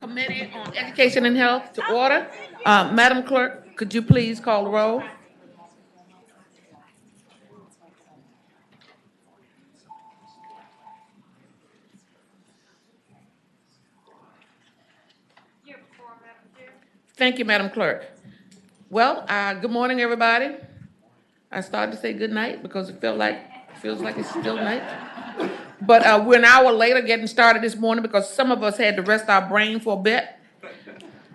Committee on Education and Health to order. Madam Clerk, could you please call the roll? Thank you, Madam Clerk. Well, good morning, everybody. I started to say good night because feels like it's still night. But we're an hour later getting started this morning because some of us had to rest our brain for a bit.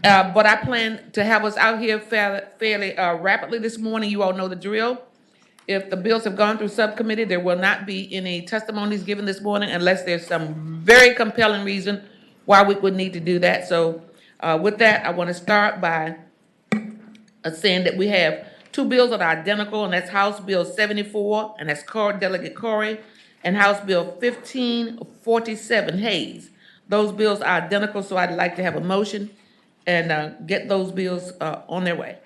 But I plan to have us out here fairly rapidly this morning. You all know the drill. If the bills have gone through subcommittee, there will not be any testimonies given this morning unless there's some very compelling reason why we would need to do that. So with that, I want to start by saying that we have two bills that are identical, and that's House Bill 74, and that's Delegate Corey, and House Bill 1547, Hayes. Those bills are identical, so I'd like to have a motion and get those bills on their way.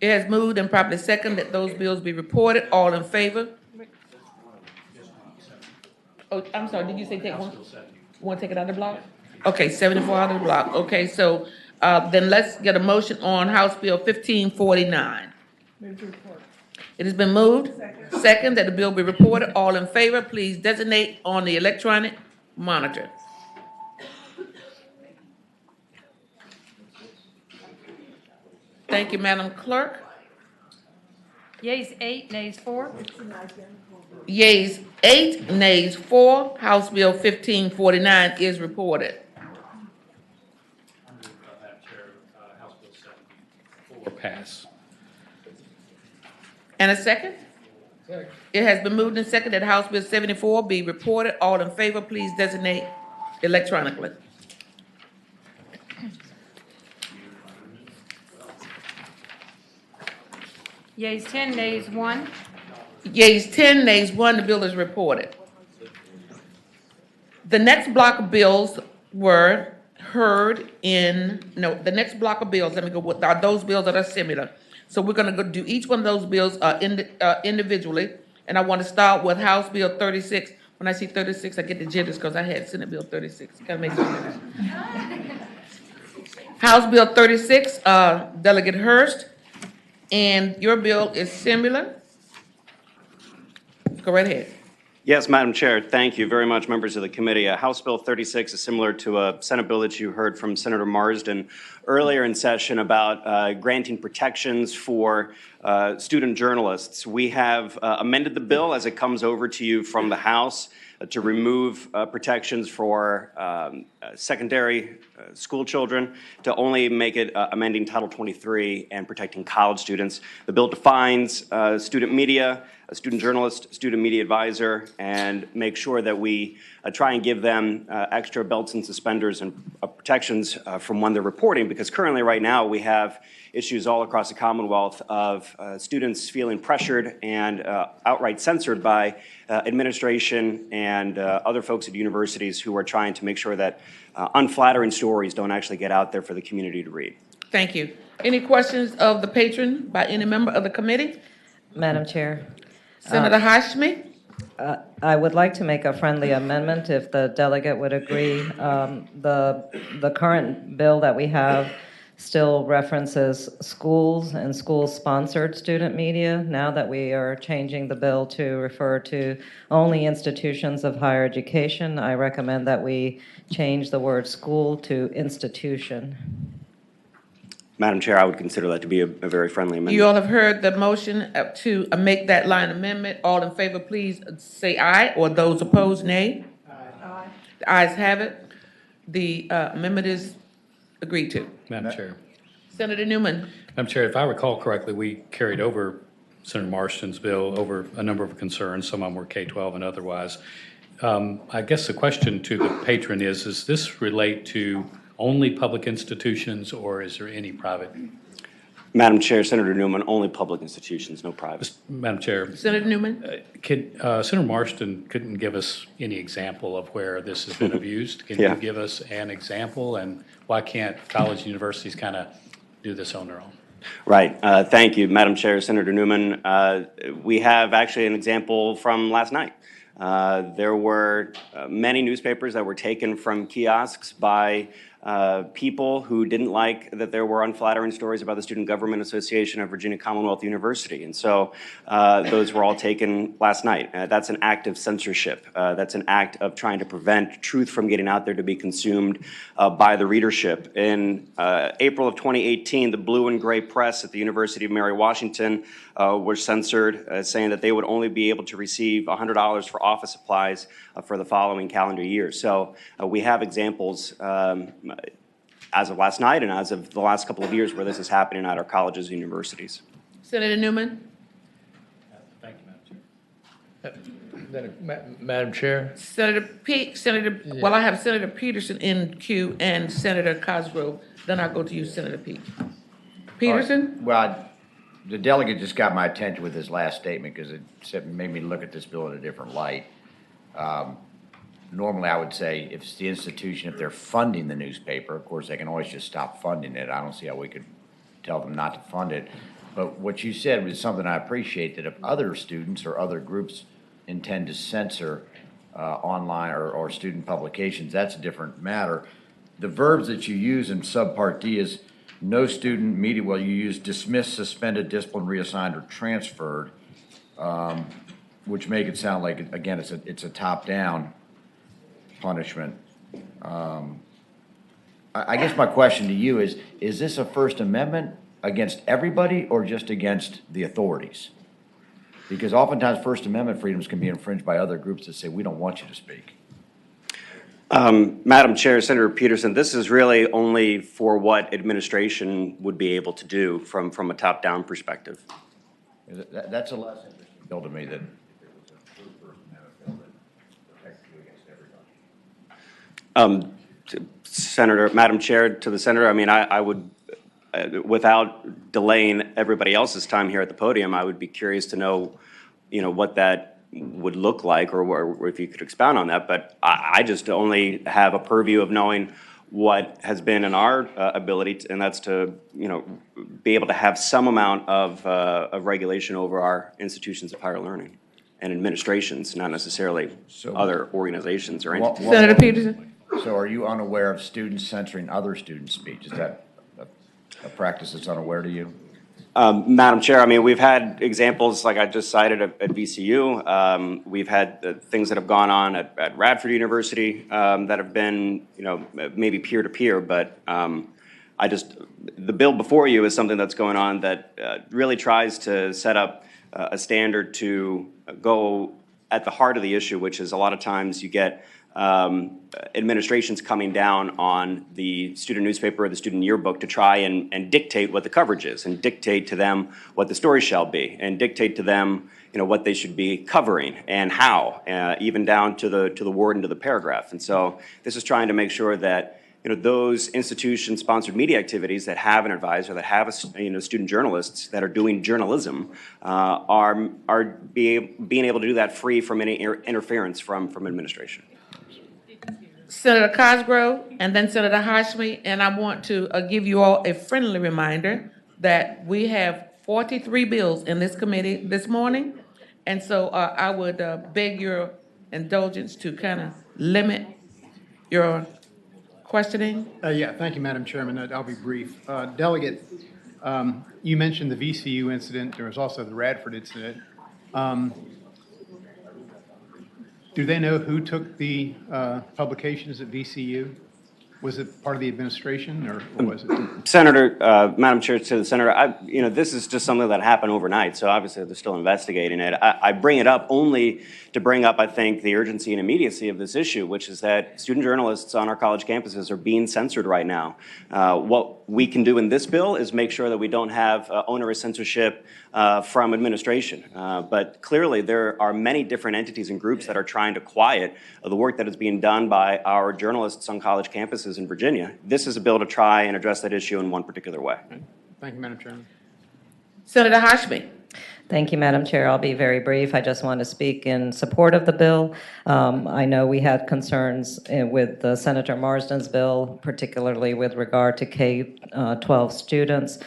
It has moved and properly second that those bills be reported. All in favor? Oh, I'm sorry, did you say take one? Want to take it out of the block? Okay, 74 out of the block. Okay, so then let's get a motion on House Bill 1549. It has been moved. Second, that the bill be reported. All in favor, please designate on the electronic monitor. Thank you, Madam Clerk. Yeas 8, nays 4. Yeas 8, nays 4. House Bill 1549 is reported. Madam Chair, House Bill 74 pass. And a second? Second. It has been moved and seconded that House Bill 74 be reported. All in favor, please designate electronically. Yeas 10, nays 1. Yeas 10, nays 1, the bill is reported. The next block of bills were heard the next block of bills, let me go with, are those bills that are similar. So we're gonna go do each one of those bills individually, and I want to start with House Bill 36. When I see 36, I get the jitters because I had Senate Bill 36. Gotta make sure. House Bill 36, Delegate Hurst, and your bill is similar. Go right ahead. Yes, Madam Chair, thank you very much, members of the committee. House Bill 36 is similar to a Senate bill that you heard from Senator Marsden earlier in session about granting protections for student journalists. We have amended the bill as it comes over to you from the House to remove protections for secondary school children, to only make it amending Title 23 and protecting college students. The bill defines student media, a student journalist, student media advisor, and make sure that we try and give them extra belts and suspenders and protections from when they're reporting, because currently right now we have issues all across the Commonwealth of students feeling pressured and outright censored by administration and other folks at universities who are trying to make sure that unflattering stories don't actually get out there for the community to read. Thank you. Any questions of the patron by any member of the committee? Madam Chair. Senator Hashmi? I would like to make a friendly amendment if the delegate would agree. The current bill that we have still references schools and school-sponsored student media. Now that we are changing the bill to refer to only institutions of higher education, I recommend that we change the word school to institution. Madam Chair, I would consider that to be a very friendly amendment. You all have heard the motion to make that line amendment. All in favor, please say aye, or those opposed, nay. Aye. The ayes have it. The amendment is agreed to. Madam Chair. Senator Newman. Madam Chair, if I recall correctly, we carried over Senator Marston's bill over a number of concerns. Some of them were K-12 and otherwise. I guess the question to the patron is does this relate to only public institutions, or is there any private? Madam Chair, Senator Newman, only public institutions, no private. Madam Chair. Senator Newman. Senator Marston couldn't give us any example of where this has been abused. Can you give us an example, and why can't college and universities kind of do this on their own? Right. Thank you, Madam Chair, Senator Newman. We have actually an example from last night. There were many newspapers that were taken from kiosks by people who didn't like that there were unflattering stories about the Student Government Association of Virginia Commonwealth University. And so those were all taken last night. That's an act of censorship. That's an act of trying to prevent truth from getting out there to be consumed by the readership. In April of 2018, the blue and gray press at the University of Mary Washington were censored, saying that they would only be able to receive $100 for office supplies for the following calendar year. So we have examples as of last night and as of the last couple of years where this is happening at our colleges and universities. Senator Newman? Thank you, Madam Chair. Madam Chair? Well, I have Senator Peterson in queue and Senator Cosgrove. Then I'll go to you, Senator Peterson? Well, the delegate just got my attention with his last statement because it made me look at this bill in a different light. Normally, I would say if it's the institution, if they're funding the newspaper, of course, they can always just stop funding it. I don't see how we could tell them not to fund it. But what you said was something I appreciate, that if other students or other groups intend to censor online or student publications, that's a different matter. The verbs that you use in subpart D is no student media, well, you use dismissed, suspended, disciplined, reassigned, or transferred, which make it sound like, again, it's a top-down punishment. I guess my question to you is this a First Amendment against everybody or just against the authorities? Because oftentimes First Amendment freedoms can be infringed by other groups that say, we don't want you to speak. Madam Chair, Senator Peterson, this is really only for what administration would be able to do from a top-down perspective. That's a less interesting bill to me than if it was a true First Amendment bill that protects you against everybody. Madam Chair, to the Senator, I mean, I would, without delaying everybody else's time here at the podium, I would be curious to know, what that would look like, or if you could expound on that. But I just only have a purview of knowing what has been in our ability, and that's to, be able to have some amount of regulation over our institutions of higher learning and administrations, not necessarily other organizations or entities. Senator Peterson? So are you unaware of students censoring other students' speech? Is that a practice that's unaware to you? Madam Chair, I mean, we've had examples like I just cited at VCU. We've had things that have gone on at Radford University that have been, maybe peer-to-peer, but the bill before you is something that's going on that really tries to set up a standard to go at the heart of the issue, which is a lot of times you get administrations coming down on the student newspaper or the student yearbook to try and dictate what the coverage is, and dictate to them what the story shall be, and dictate to them what they should be covering and how, even down to the word and to the paragraph. And so this is trying to make sure that those institution-sponsored media activities that have an advisor, that have student journalists that are doing journalism, are being able to do that free from any interference from administration. Senator Cosgrove, and then Senator Hashmi, and I want to give you all a friendly reminder that we have 43 bills in this committee this morning, and so I would beg your indulgence to kind of limit your questioning. Yeah, thank you, Madam Chairman. I'll be brief. Delegate, you mentioned the VCU incident. There was also the Radford incident. Do they know who took the publications at VCU? Was it part of the administration, or was it? Senator, Madam Chair, to the Senator, this is just something that happened overnight, so obviously they're still investigating it. I bring it up only to bring up, I think, the urgency and immediacy of this issue, which is that student journalists on our college campuses are being censored right now. What we can do in this bill is make sure that we don't have onerous censorship from administration. But clearly, there are many different entities and groups that are trying to quiet the work that is being done by our journalists on college campuses in Virginia. This is a bill to try and address that issue in one particular way. Thank you, Madam Chairman. Senator Hashmi. Thank you, Madam Chair. I'll be very brief. I just want to speak in support of the bill. I know we had concerns with Senator Marsden's bill, particularly with regard to K-12 students.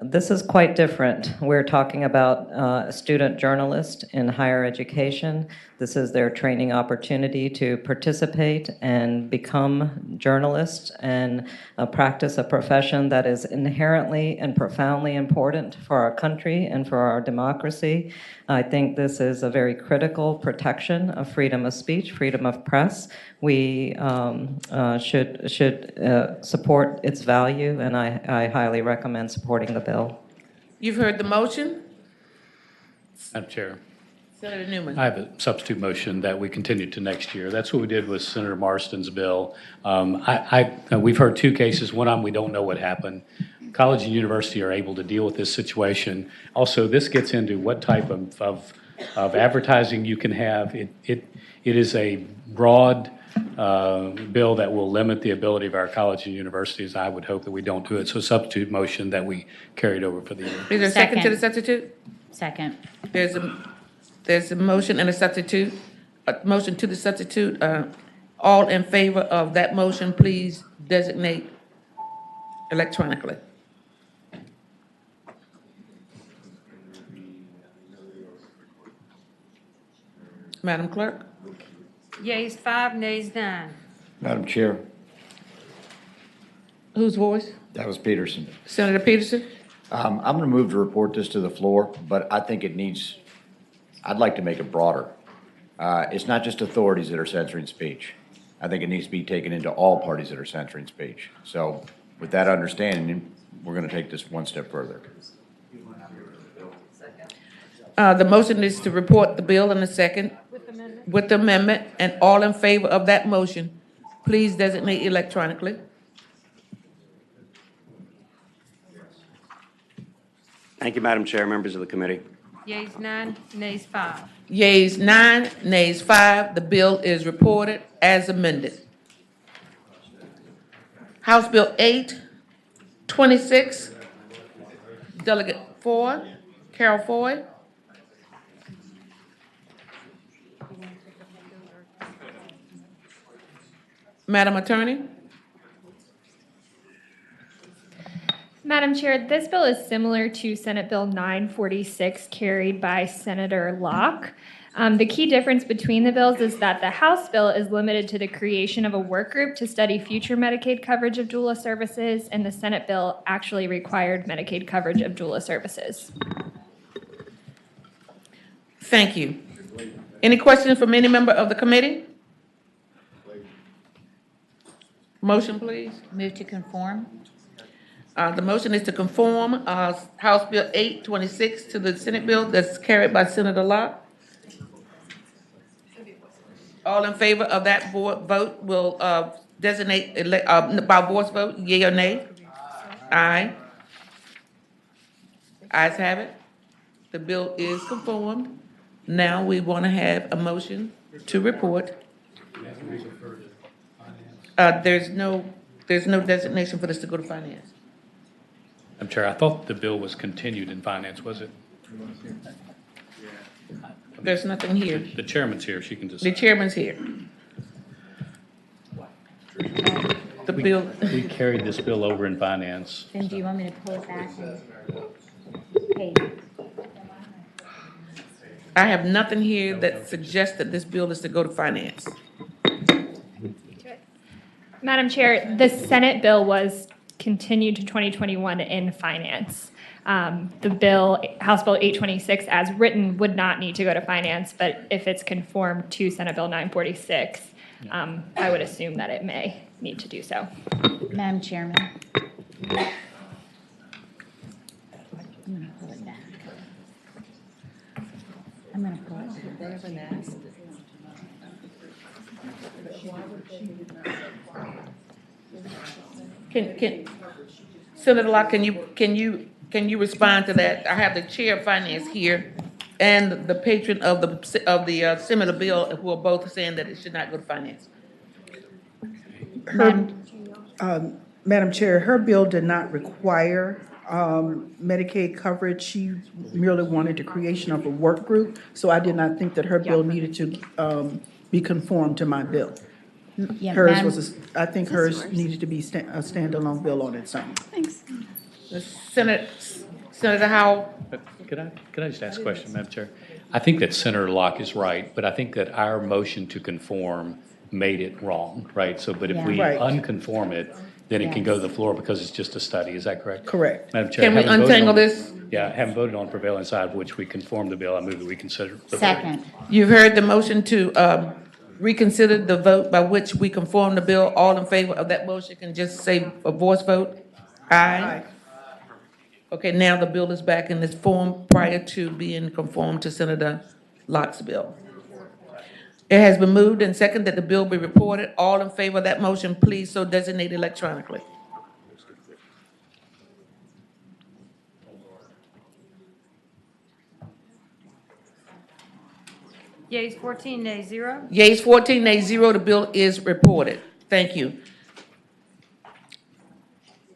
This is quite different. We're talking about a student journalist in higher education. This is their training opportunity to participate and become journalists and practice a profession that is inherently and profoundly important for our country and for our democracy. I think this is a very critical protection of freedom of speech, freedom of press. We should support its value, and I highly recommend supporting the bill. You've heard the motion. Madam Chair, Senator Newman. I have a substitute motion that we continue to next year. That's what we did with Senator Marston's bill. We've heard two cases. One of them, we don't know what happened. College and university are able to deal with this situation. Also, this gets into what type of advertising you can have. It is a broad bill that will limit the ability of our colleges and universities. I would hope that we don't do it. So substitute motion that we carried over for the year. Is there a second to the Second. substitute? Second. There's a motion and a substitute, a motion to the substitute. All in favor of that motion, please designate electronically. Madam Clerk? Yeas 5, nays 9. Madam Chair, Whose voice? that was Peterson. Senator Peterson? I'm going to move to report this to the floor, but I think it needs, I'd like to make it broader. It's not just authorities that are censoring speech. I think it needs to be taken into all parties that are censoring speech. So with that understanding, we're going to take this one step further. The motion is to report the bill in a second. With the amendment, and all in favor of that motion, please designate electronically. Thank you, Madam Chair, members of the committee. Yeas 9, nays 5. Yeas 9, nays 5. The bill is reported as amended. House Bill 826, Delegate 4, Carol Foy. Madam Attorney? Madam Chair, this bill is similar to Senate Bill 946 carried by Senator Locke. The key difference between the bills is that the House bill is limited to the creation of a work group to study future Medicaid coverage of doula services, and the Senate bill actually required Medicaid coverage of doula services. Thank you. Any questions from any member of the committee? Motion, please. Move to conform. The motion is to conform House Bill 826 to the Senate bill that's carried by Senator Locke. All in favor of that vote will designate by voice vote, yea or nay? Aye. Ayes have it. The bill is conformed. Now we want to have a motion to report. There's no designation for this to go to finance. Madam Chair, I thought the bill was continued in finance, was it? There's nothing here. The chairman's here, she can just. The chairman's here. The bill, We carried this bill over in finance. Then do you want me to pull it back and pay? I have nothing here that suggests that this bill is to go to finance. Madam Chair, the Senate bill was continued to 2021 in finance. The bill, House Bill 826, as written, would not need to go to finance, but if it's conformed to Senate Bill 946, I would assume that it may need to do so. Madam Chairman. I'm gonna pull it back. I'm gonna pull it back. Can, Senator Locke, can you respond to that? I have the chair of finance here and the patron of the similar bill who are both saying that it should not go to finance. Madam Chair, her bill did not require Medicaid coverage. She merely wanted the creation of a work group, so I did not think that her bill needed to be conformed to my bill. Yeah, Hers Madam- was, I think hers needed to be a standalone bill on its own. Senator Howell? Could I just ask a question, Madam Chair? I think that Senator Locke is right, but I think that our motion to conform made it wrong, right? So, but if we Right. unconform it, then it can go to the floor because it's just a study. Is that correct? Correct. Madam Chair, Can we having voted untangle on- this? Yeah, having voted on prevailing side, which we conform the bill, I move that we consider. Second. You've heard the motion to reconsider the vote by which we conform the bill. All in favor of that motion can just say a voice vote. Aye. Okay, now the bill is back in this form prior to being conformed to Senator Locke's bill. It has been moved and seconded that the bill be reported. All in favor of that motion, please so designate electronically. Yeas 14, nays 0. Yeas 14, nays 0, the bill is reported. Thank you.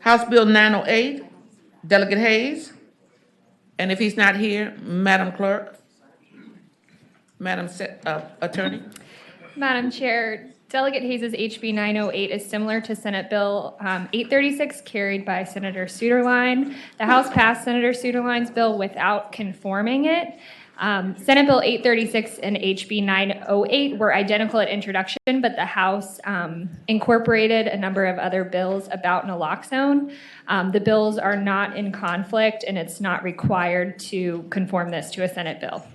House Bill 908, Delegate Hayes. And if he's not here, Madam Clerk, Madam Attorney. Madam Chair, Delegate Hayes's HB 908 is similar to Senate Bill 836 carried by Senator Suderline. The House passed Senator Suderline's bill without conforming it. Senate Bill 836 and HB 908 were identical at introduction, but the House incorporated a number of other bills about naloxone. The bills are not in conflict, and it's not required to conform this to a Senate bill.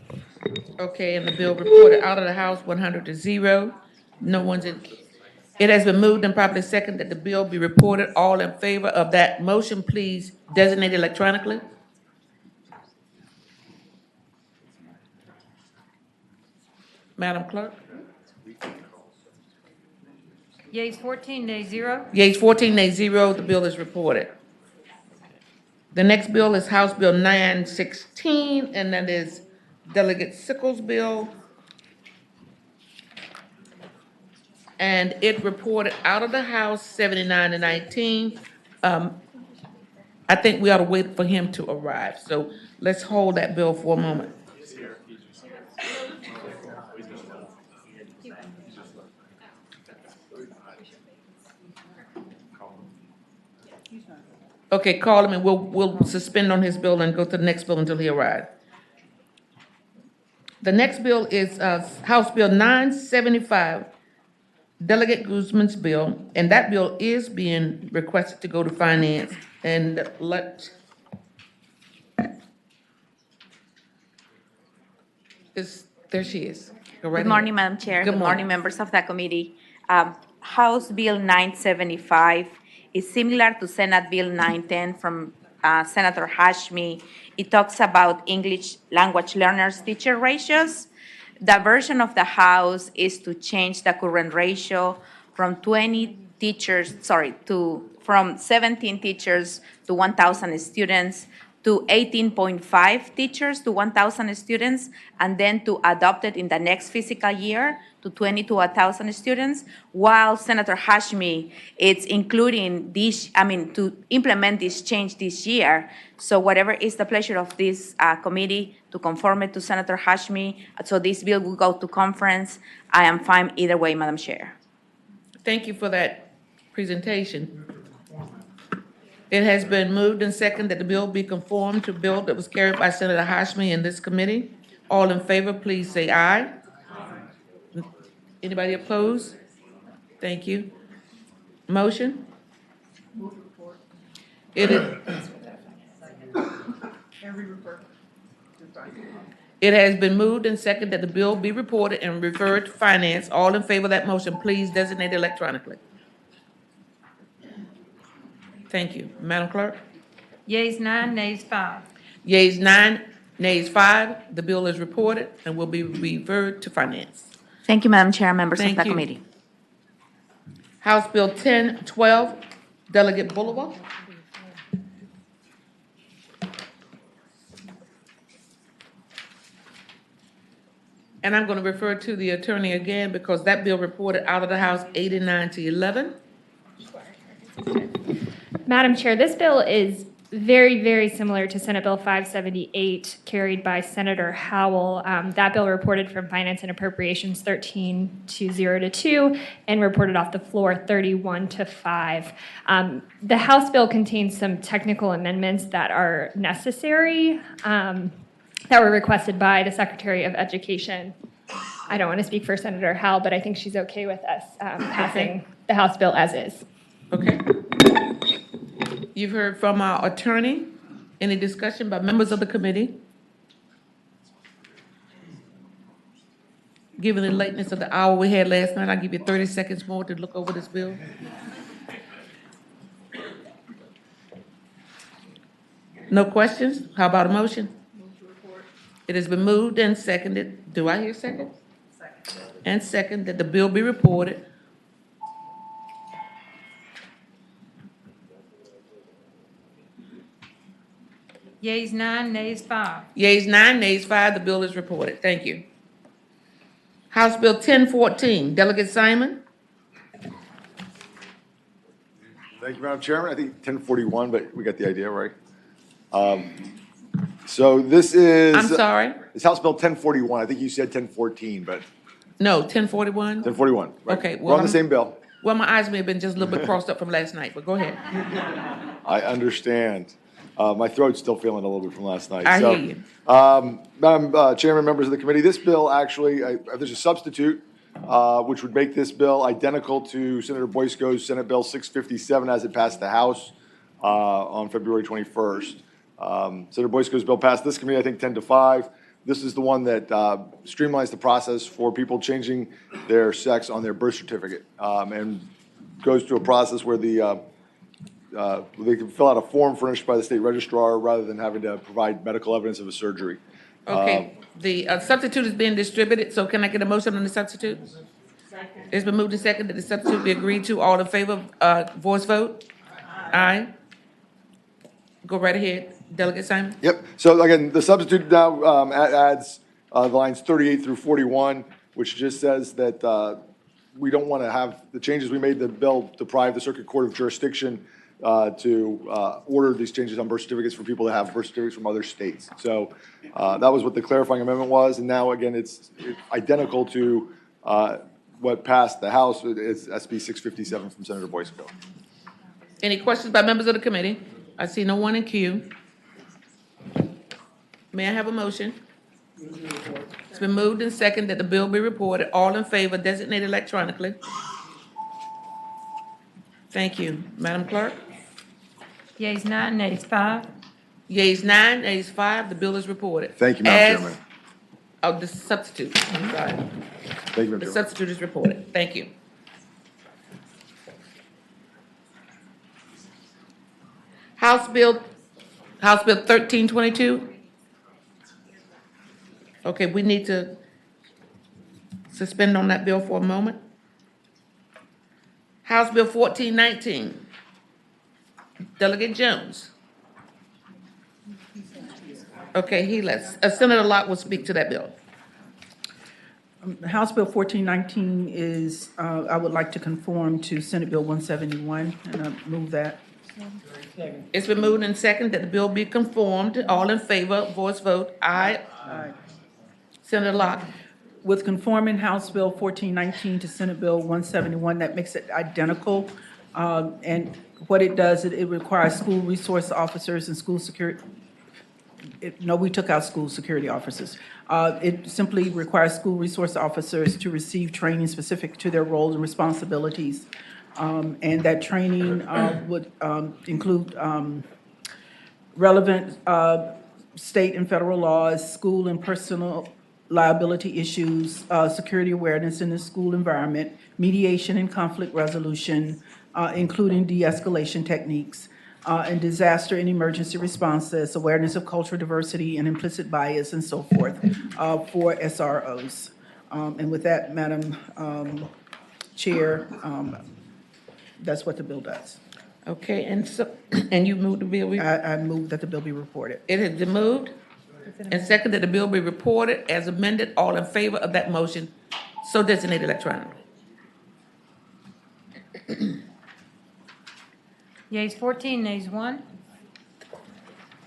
Okay, and the bill reported out of the House 100 to 0. No one's in. It has been moved and properly seconded that the bill be reported. All in favor of that motion, please designate electronically. Madam Clerk? Yeas 14, nays 0. Yeas 14, nays 0, the bill is reported. The next bill is House Bill 916, and that is Delegate Sickles' bill. And it reported out of the House 79 to 19. I think we ought to wait for him to arrive, so let's hold that bill for a moment. Okay, call him and we'll suspend on his bill and go to the next bill until he arrives. The next bill is House Bill 975, Delegate Guzman's bill, and that bill is being requested to go to Finance. And there she is. Go right Good morning, ahead. Madam Chair. Good Good morning. morning, members of the committee. House Bill 975 is similar to Senate Bill 910 from Senator Hashmi. It talks about English language learners teacher ratios. The version of the House is to change the current ratio from 17 teachers to 1,000 students to 18.5 teachers to 1,000 students, and then to adopt it in the next fiscal year to 20 to 1,000 students, while Senator Hashmi, it's including this, to implement this change this year. So whatever is the pleasure of this committee to conform it to Senator Hashmi, so this bill will go to conference. I am fine either way, Madam Chair. Thank you for that presentation. It has been moved and seconded that the bill be conformed to a bill that was carried by Senator Hashmi in this committee. All in favor, please say aye. Anybody opposed? Thank you. Motion? It has been moved and seconded that the bill be reported and referred to Finance. All in favor of that motion, please designate electronically. Thank you. Madam Clerk? Yeas 9, nays 5. Yeas 9, nays 5. The bill is reported and will be referred to Finance. Thank you, Madam Chair, members of Thank the you. committee. House Bill 1012, Delegate Boulevard. And I'm going to refer to the attorney again because that bill reported out of the House 89 to 11. Madam Chair, this bill is very, very similar to Senate Bill 578, carried by Senator Howell. That bill reported from Finance and Appropriations 13-0-2 and reported off the floor 31-5. The House bill contains some technical amendments that are necessary, that were requested by the Secretary of Education. I don't want to speak for Senator Howell, but I think she's okay with us passing the House bill as is. Okay. You've heard from our attorney. Any discussion by members of the committee? Given the lateness of the hour we had last night, I'll give you 30 seconds more to look over this bill. No questions? How about a motion? It has been moved and seconded. Do I hear second? Second. And second that the bill be reported. Yeas 9, nays 5. Yeas 9, nays 5, the bill is reported. Thank you. House Bill 1014, Delegate Simon. Thank you, Madam Chairman. I think 1041, but we got the idea, right? So this is. I'm sorry? It's House Bill 1041. I think you said 1014, but No, 1041? 1041, right? Okay, We're well, on the same bill. Well, my eyes may have been just a little bit crossed up from last night, but go ahead. I understand. My throat's still feeling a little bit from last night. I So, hear you. Madam Chairman, members of the committee, this bill actually, there's a substitute, which would make this bill identical to Senator Boysko's Senate Bill 657 as it passed the House on February 21st. Senator Boysko's bill passed this committee, I think 10-5. This is the one that streamlines the process for people changing their sex on their birth certificate, and goes through a process where they can fill out a form furnished by the state registrar rather than having to provide medical evidence of a surgery. Okay, the substitute is being distributed, so can I get a motion on the substitute? Second. It's been moved and seconded that the substitute be agreed to. All in favor, voice vote? Aye. Go right ahead, Delegate Simon. Yep. So again, the substitute now adds the lines 38 through 41, which just says that we don't want to have the changes we made the bill deprive the Circuit Court of jurisdiction to order these changes on birth certificates for people that have birth certificates from other states. So that was what the clarifying amendment was, and now again it's identical to what passed the House. It's SB 657 from Senator Boysko. Any questions by members of the committee? I see no one in queue. May I have a motion? It's been moved and seconded that the bill be reported. All in favor, designated electronically. Thank you. Madam Clerk? Yeas 9, nays 5. Yeas 9, nays 5, the bill is reported. Thank you, Madam Chairman. Oh, the substitute, I'm sorry. Thank you, Madam The Chairman. substitute is reported. Thank you. House Bill 1322. Okay, we need to suspend on that bill for a moment. House Bill 1419. Delegate Jones. Okay, he lets, Senator Locke will speak to that bill. House Bill 1419 is, I would like to conform to Senate Bill 171, and I move that. It's been moved and seconded that the bill be conformed. All in favor, voice vote, aye. Aye. Senator Locke. With conforming House Bill 1419 to Senate Bill 171, that makes it identical. And what it does, it requires school resource officers and school security. No, we took out school security officers. It simply requires school resource officers to receive training specific to their roles and responsibilities. And that training would include relevant state and federal laws, school and personal liability issues, security awareness in the school environment, mediation and conflict resolution, including de-escalation techniques, and disaster and emergency responses, awareness of cultural diversity and implicit bias, and so forth, for SROs. And with that, Madam Chair, that's what the bill does. Okay, and so, and you moved the bill? I move that the bill be reported. It has been moved and seconded that the bill be reported as amended. All in favor of that motion, so designated electronically. Yeas 14, nays 1.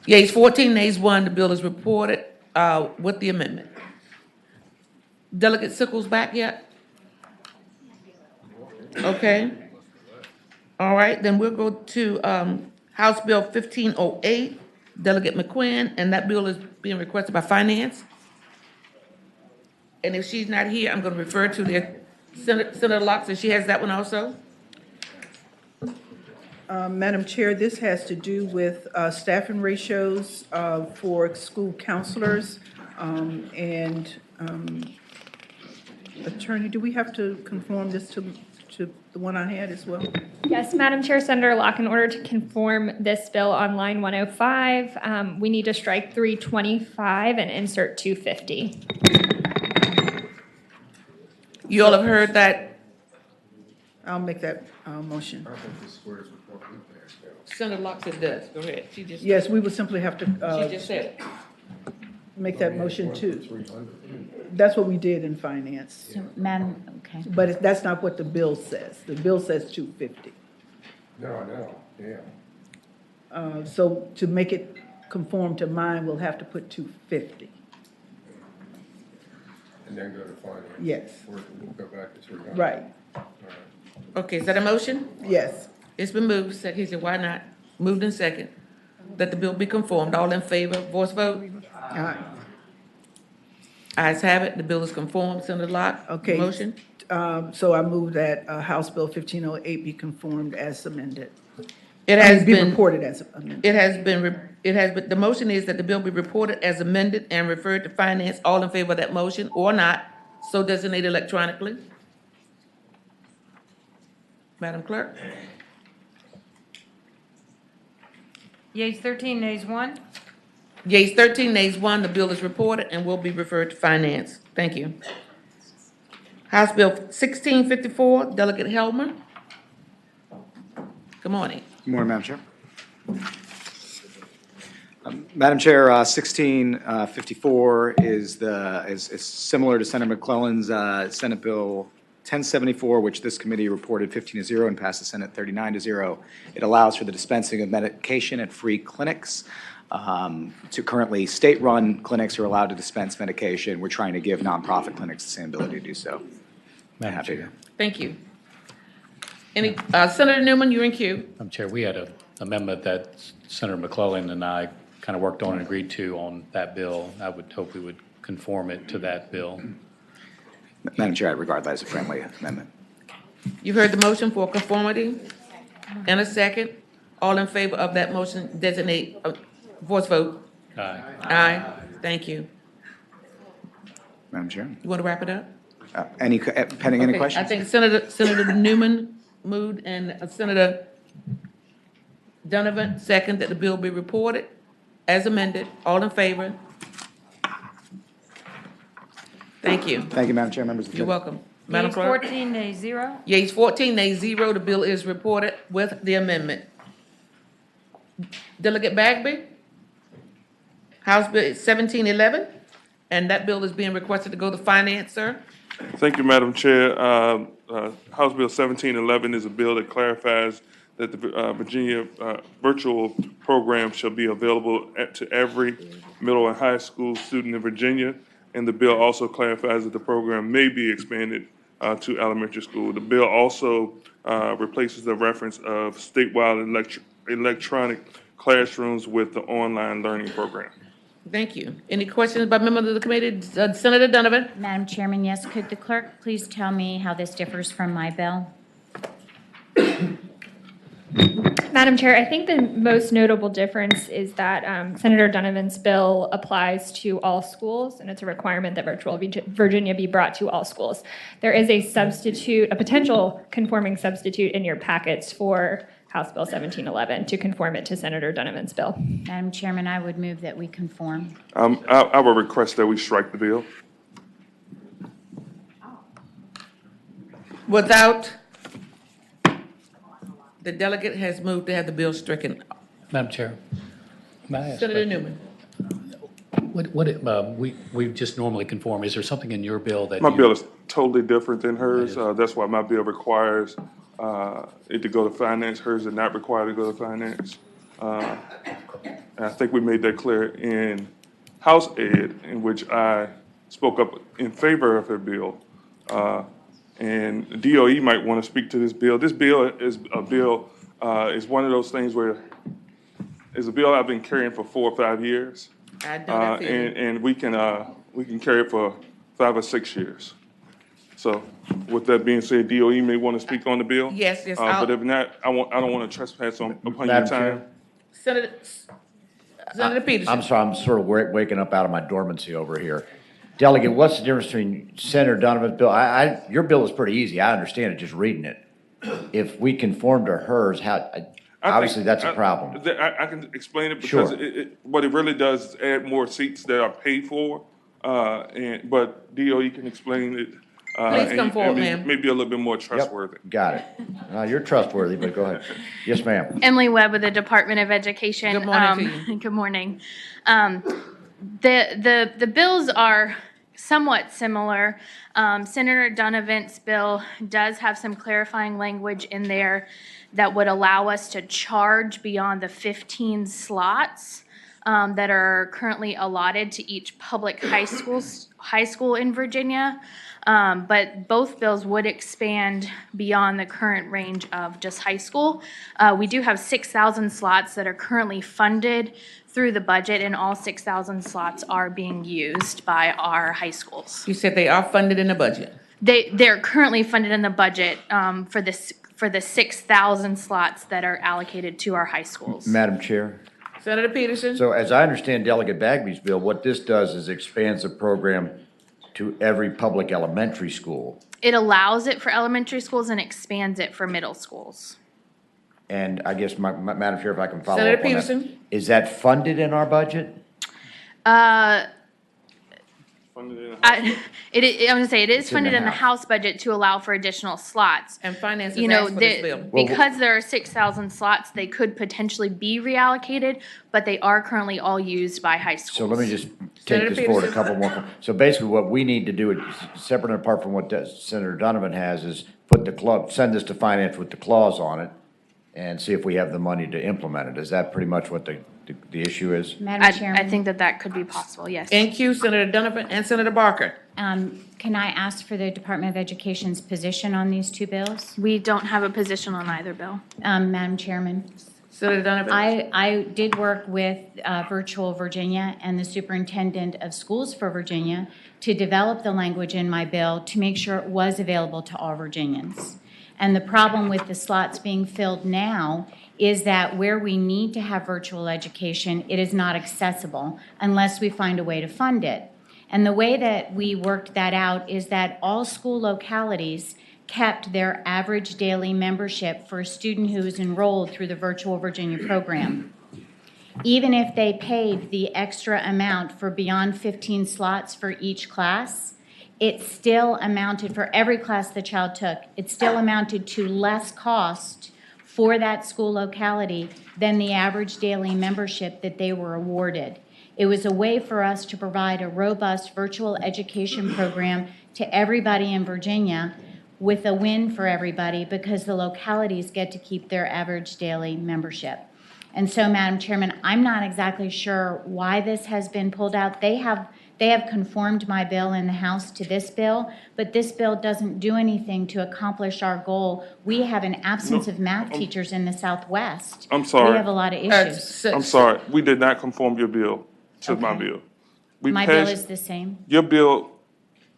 Yeas 14, nays 1, the bill is reported with the amendment. Delegate Sickles back yet? Okay. All right, then we'll go to House Bill 1508, Delegate McQuinn, and that bill is being requested by Finance. And if she's not here, I'm going to refer to the Senator Locke, and she has that one also. Madam Chair, this has to do with staffing ratios for school counselors. And Attorney, do we have to conform this to the one I had as well? Yes, Madam Chair, Senator Locke, in order to conform this bill on line 105, we need to strike 325 and insert 250. You all have heard that. I'll make that motion. Senator Locke said does. Go ahead. She just. Yes, we would simply have She to just said. make that motion too. That's what we did in finance. So, Madam, okay. But that's not what the bill says. The bill says 250. No, yeah. So to make it conform to mine, we'll have to put 250. And then go to finance. Yes. Or we'll go back to 300. Right, Okay, is that a motion? yes. It's been moved. Second, he said, why not? Moved in second. That the bill be conformed. All in favor, voice vote. All right. Ayes have it. The bill is conformed. Senator Locke. Okay. Motion. So I move that House Bill 1508 be conformed as amended. It has Be been. reported as amended. The motion is that the bill be reported as amended and referred to finance. All in favor of that motion or not, so designated electronically. Madam Clerk? Yeas 13, nays 1. Yeas 13, nays 1, the bill is reported and will be referred to finance. Thank you. House Bill 1654, Delegate Helmer. Good morning. Good morning, Madam Chair. Madam Chair, 1654 is similar to Senator McClellan's Senate Bill 1074, which this committee reported 15-0 and passed the Senate 39-0. It allows for the dispensing of medication at free clinics. To currently state-run clinics are allowed to dispense medication. We're trying to give nonprofit clinics the same ability to do so. Madam Happy Chair. Thank you. Any, Senator Newman, you're in queue. Madam Chair, we had an amendment that Senator McClellan and I kind of worked on and agreed to on that bill. I would hope we would conform it to that bill. Madam Chair, I regard that as a friendly amendment. You've heard the motion for conformity. And a second. All in favor of that motion, designate, voice vote. Aye. Aye. Thank you. Madam Chair, You want to wrap it up? pending any Okay, questions? I think Senator Newman moved and Senator Donovan second that the bill be reported as amended. All in favor? Thank you. Thank you, Madam Chair, members of the You're committee. welcome. Madam Yeas Clerk? 14, nays 0. Yeas 14, nays 0. The bill is reported with the amendment. Delegate Bagby? House Bill 1711, and that bill is being requested to go to finance, sir. Thank you, Madam Chair. House Bill 1711 is a bill that clarifies that the Virginia virtual program shall be available to every middle and high school student in Virginia. And the bill also clarifies that the program may be expanded to elementary school. The bill also replaces the reference of statewide electronic classrooms with the online learning program. Thank you. Any questions by members of the committee? Senator Donovan? Madam Chairman, yes, could the clerk please tell me how this differs from my bill? Madam Chair, I think the most notable difference is that Senator Donovan's bill applies to all schools, and it's a requirement that virtual Virginia be brought to all schools. There is a substitute, a potential conforming substitute in your packets for House Bill 1711 to conform it to Senator Donovan's bill. Madam Chairman, I would move that we conform. I would request that we strike the bill. Without, the delegate has moved to have the bill stricken. Madam Chair, may I ask? Senator Newman? We just normally conform. Is there something in your bill that? My bill is totally different than hers. That's why my bill requires it to go to finance. Hers is not required to go to finance. And I think we made that clear in House Ed, in which I spoke up in favor of her bill. And DOE might want to speak to this bill. This bill is is one of those things where it's a bill I've been carrying for 4 or 5 years. I know that feeling. And we can carry it for 5 or 6 years. So with that being said, DOE may want to speak on the bill. Yes, But if not, I don't want to trespass upon your Madam time. Chair? Senator Peterson. I'm sorry, I'm sort of waking up out of my dormancy over here. Delegate, what's the difference between Senator Donovan's bill? Your bill is pretty easy. I understand it just reading it. If we conform to hers, obviously that's a problem. I can explain it because Sure. what it really does is add more seats that are paid for. But DOE can explain it. Please come forward, ma'am. Maybe a little bit more trustworthy. Got it. You're trustworthy, but go ahead. Yes, ma'am. Emily Webb with the Department of Education. Good morning to you. Good morning. The bills are somewhat similar. Senator Donovan's bill does have some clarifying language in there that would allow us to charge beyond the 15 slots that are currently allotted to each public high school in Virginia. But both bills would expand beyond the current range of just high school. We do have 6,000 slots that are currently funded through the budget, and all 6,000 slots are being used by our high schools. You said they are funded in the budget. They're currently funded in the budget for the 6,000 slots that are allocated to our high schools. Madam Chair. Senator Peterson. So as I understand Delegate Bagby's bill, what this does is expands the program to every public elementary school. It allows it for elementary schools and expands it for middle schools. And I guess, Madam Chair, if I can follow Senator up on that. Peterson. Is that funded in our budget? I'm gonna say it is funded in the House budget to allow for additional slots. And finance You is know, asked for this bill. because there are 6,000 slots, they could potentially be reallocated, but they are currently all used by high schools. So let me just Senator take this forward a Peterson. couple more. So basically what we need to do, separate and apart from what Senator Donovan has, is send this to finance with the clause on it and see if we have the money to implement it. Is that pretty much what the issue is? Madam Chairman. I think that could be possible, yes. NQ, Senator Donovan, and Senator Barker. Can I ask for the Department of Education's position on these two bills? We don't have a position on either bill. Madam Chairman. Senator Donovan. I did work with Virtual Virginia and the Superintendent of Schools for Virginia to develop the language in my bill to make sure it was available to all Virginians. And the problem with the slots being filled now is that where we need to have virtual education, it is not accessible unless we find a way to fund it. And the way that we worked that out is that all school localities kept their average daily membership for a student who is enrolled through the Virtual Virginia program. Even if they paid the extra amount for beyond 15 slots for each class, it still amounted, for every class the child took, it still amounted to less cost for that school locality than the average daily membership that they were awarded. It was a way for us to provide a robust virtual education program to everybody in Virginia with a win for everybody because the localities get to keep their average daily membership. And so, Madam Chairman, I'm not exactly sure why this has been pulled out. They have conformed my bill in the House to this bill, but this bill doesn't do anything to accomplish our goal. We have an absence of math teachers in the Southwest. I'm sorry. We have a lot of issues. I'm sorry. We did not conform your bill to my bill. My bill is the same. Your bill,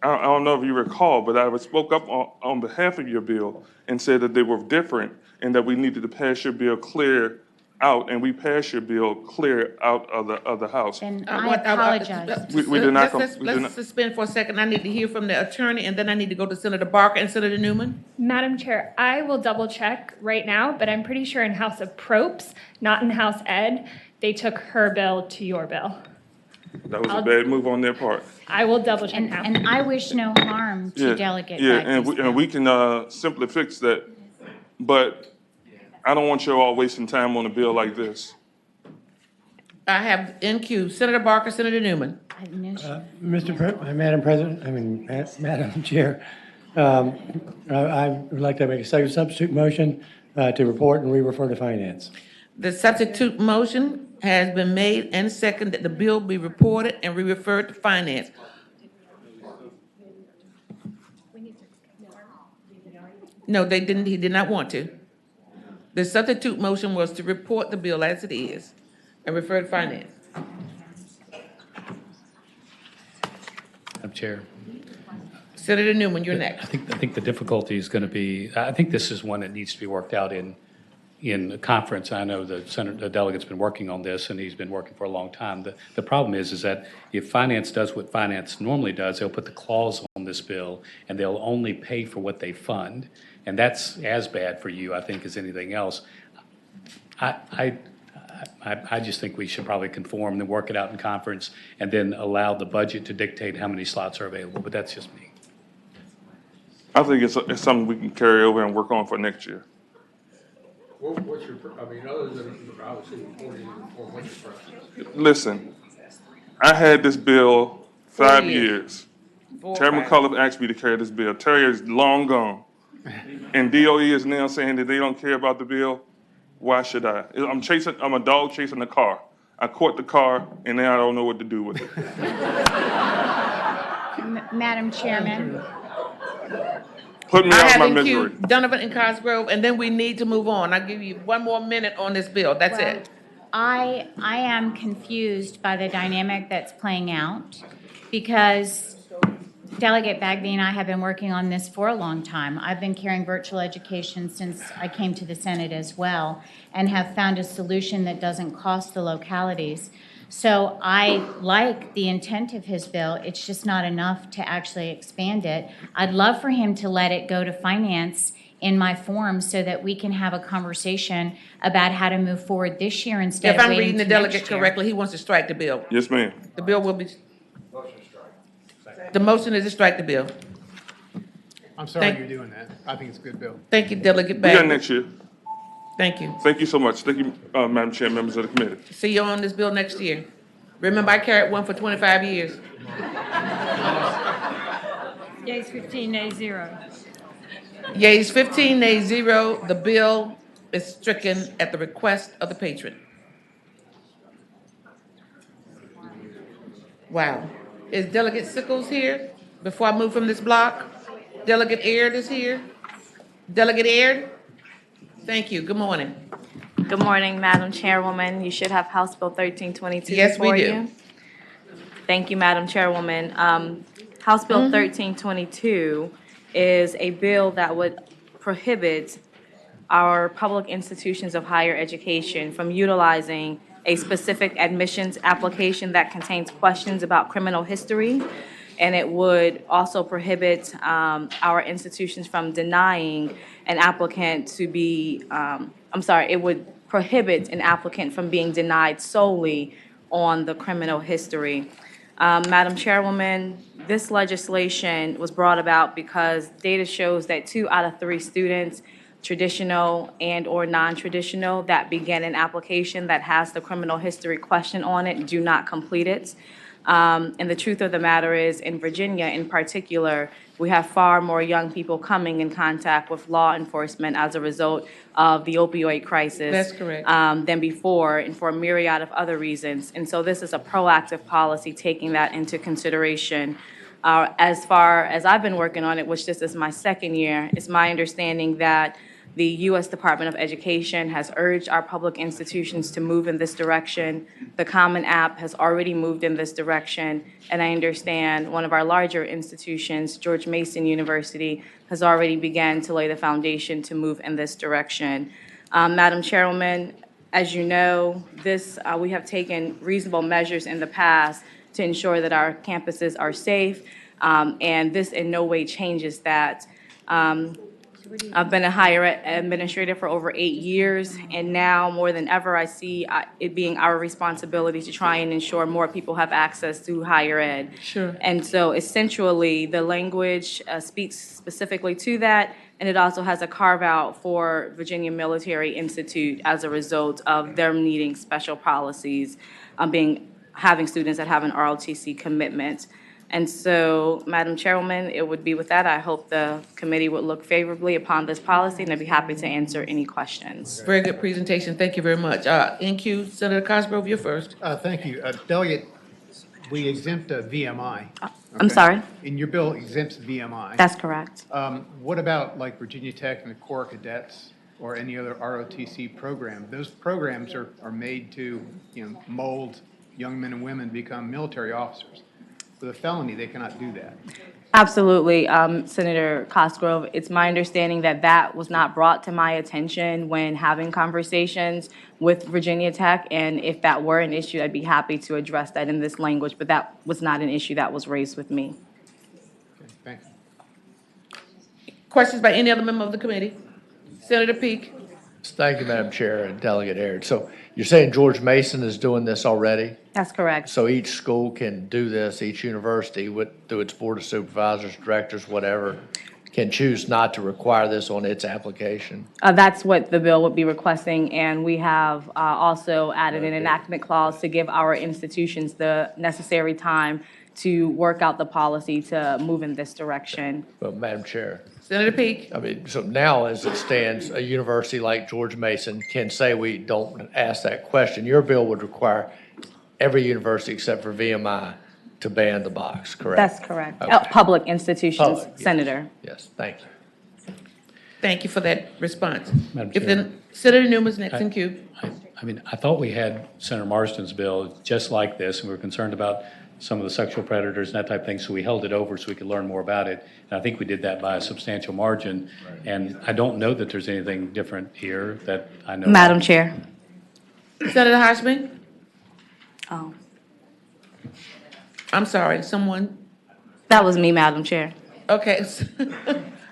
I don't know if you recall, but I spoke up on behalf of your bill and said that they were different and that we needed to pass your bill clear out, and we passed your bill clear out of the House. And I apologize. We did not. Let's suspend for a second. I need to hear from the attorney, and then I need to go to Senator Barker and Senator Newman. Madam Chair, I will double check right now, but I'm pretty sure in House of Propes, not in House Ed, they took her bill to your bill. That was a bad move on their part. I will double check now. And I wish no harm to Delegate Bagby's and we can simply fix that, but I don't want you all wasting time on a bill like this. I have NQ, Senator Barker, Senator Newman. Madam President, Madam Chair, I would like to make a second substitute motion to report and re-refer to finance. The substitute motion has been made and seconded that the bill be reported and referred to finance. No, they didn't, he did not want to. The substitute motion was to report the bill as it is and refer to finance. Madam Chair. Senator Newman, you're next. I think the difficulty is going to be, I think this is one that needs to be worked out in a conference. I know the delegate's been working on this, and he's been working for a long time. The problem is that if finance does what finance normally does, they'll put the clause on this bill, and they'll only pay for what they fund, and that's as bad for you, I think, as anything else. I just think we should probably conform and work it out in conference, and then allow the budget to dictate how many slots are available, but that's just me. I think it's something we can carry over and work on for next year. What's your, I mean, other than obviously reporting and reform, what's your preference? Listen, I had this bill 5 4 years. 4 or Terry 5. McCullough asked me to carry this bill. Terry is long gone. And DOE is now saying that they don't care about the bill. Why should I? I'm a dog chasing a car. I caught the car, and now I don't know what to do with it. Madam Chairman, Put me I out of have my in misery. queue Donovan and Cosgrove, and then we need to move on. I'll give you 1 more minute on this bill. That's it. I am confused by the dynamic that's playing out because Delegate Bagby and I have been working on this for a long time. I've been carrying virtual education since I came to the Senate as well and have found a solution that doesn't cost the localities. So I like the intent of his bill. It's just not enough to actually expand it. I'd love for him to let it go to finance in my form so that we can have a conversation about how to move forward this year instead If of I'm waiting reading the to delegate next year. correctly, he wants to strike the bill. Yes, ma'am. The bill will be. The motion is to strike the bill. I'm sorry Thank- you're doing that. I think it's a good bill. Thank you, Delegate We got Bagby. next year. Thank you. Thank you so much. Thank you, Madam Chair, members of the committee. See you on this bill next year. Remember, I carried one for 25 years. Yeas 15, nays 0. Yeas 15, nays 0. The bill is stricken at the request of the patron. Wow. Is Delegate Sickles here before I move from this block? Delegate Aird is here. Delegate Aird? Thank you. Good morning. Good morning, Madam Chairwoman. You should have House Bill 1322 Yes, we before do. you. Thank you, Madam Chairwoman. House Bill 1322 is a bill that would prohibit our public institutions of higher education from utilizing a specific admissions application that contains questions about criminal history. And it would also prohibit our institutions from denying an applicant to be, it would prohibit an applicant from being denied solely on the criminal history. Madam Chairwoman, this legislation was brought about because data shows that 2 out of 3 students, traditional and/or non-traditional, that begin an application that has the criminal history question on it do not complete it. And the truth of the matter is, in Virginia in particular, we have far more young people coming in contact with law enforcement as a result of the opioid crisis. That's correct. Than before, and for a myriad of other reasons. And so this is a proactive policy taking that into consideration. As far as I've been working on it, which this is my 2nd year, it's my understanding that the U.S. Department of Education has urged our public institutions to move in this direction. The Common App has already moved in this direction, and I understand one of our larger institutions, George Mason University, has already begun to lay the foundation to move in this direction. Madam Chairwoman, as you know, we have taken reasonable measures in the past to ensure that our campuses are safe, and this in no way changes that. I've been a higher ed administrator for over 8 years, and now more than ever, I see it being our responsibility to try and ensure more people have access to higher ed. Sure. And so essentially, the language speaks specifically to that, and it also has a carve-out for Virginia Military Institute as a result of them needing special policies, having students that have an ROTC commitment. And so, Madam Chairwoman, it would be with that, I hope the committee would look favorably upon this policy, and I'd be happy to answer any questions. Very good presentation. Thank you very much. NQ, Senator Cosgrove, you're first. Thank you. Delegate, we exempt VMI. I'm okay? sorry? And your bill exempts VMI. That's correct. What about like Virginia Tech and the Corps Cadets or any other ROTC program? Those programs are made to, mold young men and women to become military officers. With a felony, they cannot do that. Absolutely, Senator Cosgrove. It's my understanding that that was not brought to my attention when having conversations with Virginia Tech, and if that were an issue, I'd be happy to address that in this language, but that was not an issue that was raised with me. Okay, thank you. Questions by any other member of the committee? Senator Peake. Thank you, Madam Chair and Delegate Aird. So you're saying George Mason is doing this already? That's correct. So each school can do this, each university through its board of supervisors, directors, whatever, can choose not to require this on its application? That's what the bill would be requesting, and we have also added an enactment clause to give our institutions the necessary time to work out the policy to move in this direction. Well, Madam Chair. Senator Peake. I mean, so now as it stands, a university like George Mason can say we don't ask that question. Your bill would require every university except for VMI to ban the box, correct? That's correct. Okay. Public institutions, Public, yes. Senator. Yes, thank you. Thank you for that response. Madam If Chair. then, Senator Newman's next in queue. I mean, I thought we had Senator Marsden's bill just like this, and we were concerned about some of the sexual predators and that type of thing, so we held it over so we could learn more about it. And I think we did that by a substantial margin. And I don't know that there's anything different here that I know of. Madam Chair. Senator Hashmi? Oh, I'm sorry, someone? that was me, Madam Chair. Okay.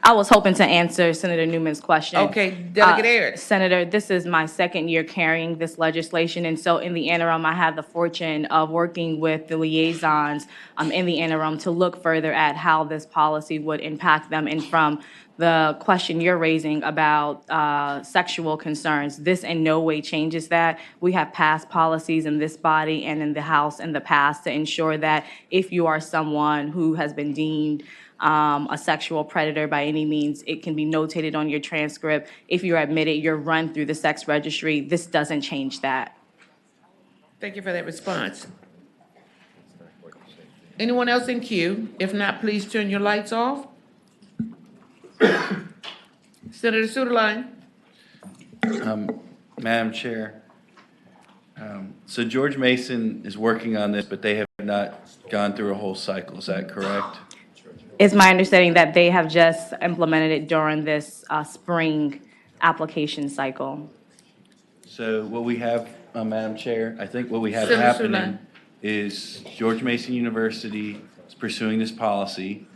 I was hoping to answer Senator Newman's question. Okay, Delegate Aird. Senator, this is my second year carrying this legislation, and so in the interim, I had the fortune of working with the liaisons in the interim to look further at how this policy would impact them. And from the question you're raising about sexual concerns, this in no way changes that. We have passed policies in this body and in the House in the past to ensure that if you are someone who has been deemed a sexual predator by any means, it can be notated on your transcript. If you're admitted, you're run through the sex registry. This doesn't change that. Thank you for that response. Anyone else in queue? If not, please turn your lights off. Senator Suderline. Madam Chair, so George Mason is working on this, but they have not gone through a whole cycle. Is that correct? It's my understanding that they have just implemented it during this spring application cycle. So what we have, Madam Chair, I think what we have Senator happening Suderline. is George Mason University is pursuing this policy.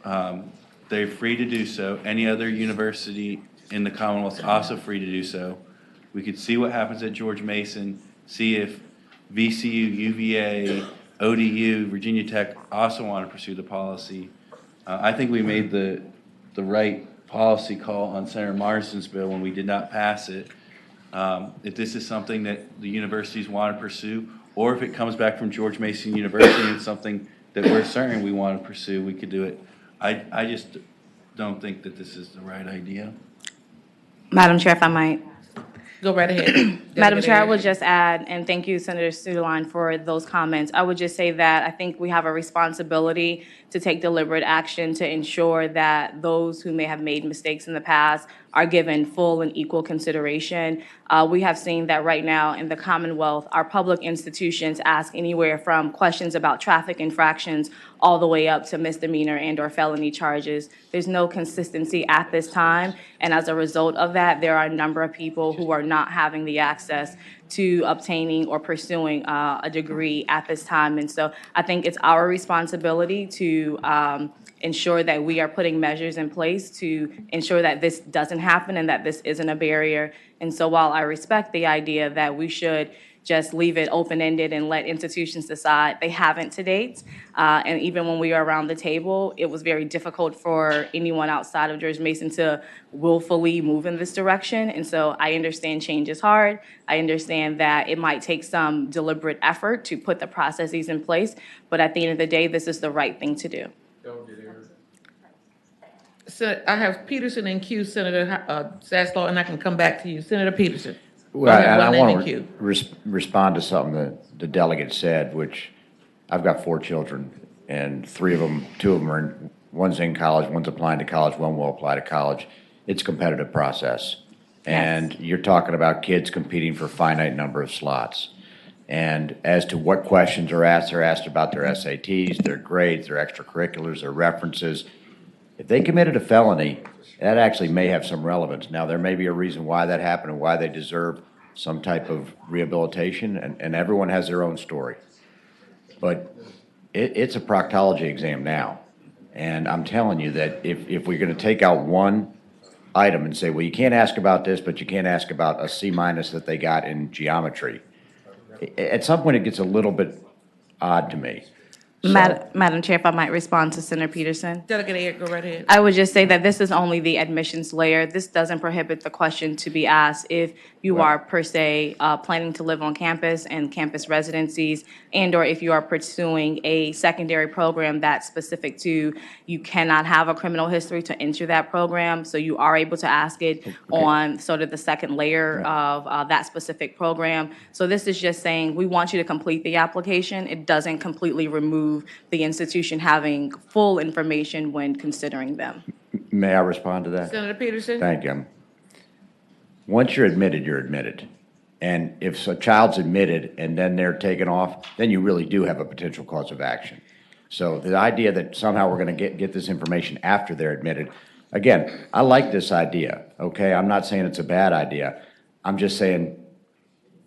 They're free to do so. Any other university in the Commonwealth is also free to do so. We could see what happens at George Mason, see if VCU, UVA, ODU, Virginia Tech also want to pursue the policy. I think we made the right policy call on Senator Marsden's bill when we did not pass it. If this is something that the universities want to pursue, or if it comes back from George Mason University and it's something that we're certain we want to pursue, we could do it. I just don't think that this is the right idea. Madam Chair, if I might. Go right ahead. Madam Chair, I would just add, and thank you, Senator Suderline, for those comments. I would just say that I think we have a responsibility to take deliberate action to ensure that those who may have made mistakes in the past are given full and equal consideration. We have seen that right now in the Commonwealth, our public institutions ask anywhere from questions about traffic infractions all the way up to misdemeanor and/or felony charges. There's no consistency at this time, and as a result of that, there are a number of people who are not having the access to obtaining or pursuing a degree at this time. And so I think it's our responsibility to ensure that we are putting measures in place to ensure that this doesn't happen and that this isn't a barrier. And so while I respect the idea that we should just leave it open-ended and let institutions decide. They haven't to date. And even when we were around the table, it was very difficult for anyone outside of George Mason to willfully move in this direction. And so I understand change is hard. I understand that it might take some deliberate effort to put the processes in place. But at the end of the day, this is the right thing to do. So I have Peterson in queue, Senator Saslaw, and I can come back to you. Senator Peterson. Well, have and I one name in want queue. to respond to something that the delegate said, which I've got 4 children, and 2 of them are in, one's in college, one's applying to college, one will apply to college. It's a competitive process. And you're talking about kids competing for a finite number of slots. And as to what questions are asked, they're asked about their SATs, their grades, their extracurriculars, their references. If they committed a felony, that actually may have some relevance. Now, there may be a reason why that happened and why they deserve some type of rehabilitation, and everyone has their own story. But it's a proctology exam now. And I'm telling you that if we're going to take out one item and say, well, you can't ask about this, but you can't ask about a C- that they got in geometry, at some point it gets a little bit odd to me. Madam Chair, if I might respond to Senator Peterson. Delegate Ed, go right ahead. I would just say that this is only the admissions layer. This doesn't prohibit the question to be asked if you are per se planning to live on campus and campus residencies, and or if you are pursuing a secondary program that's specific to you cannot have a criminal history to enter that program. So you are able to ask it on sort of the second layer of that specific program. So this is just saying we want you to complete the application. It doesn't completely remove the institution having full information when considering them. May I respond to that? Senator Peterson. Thank you. Once you're admitted, you're admitted. And if a child's admitted and then they're taken off, then you really do have a potential cause of action. So the idea that somehow we're going to get this information after they're admitted, again, I like this idea, okay? I'm not saying it's a bad idea. I'm just saying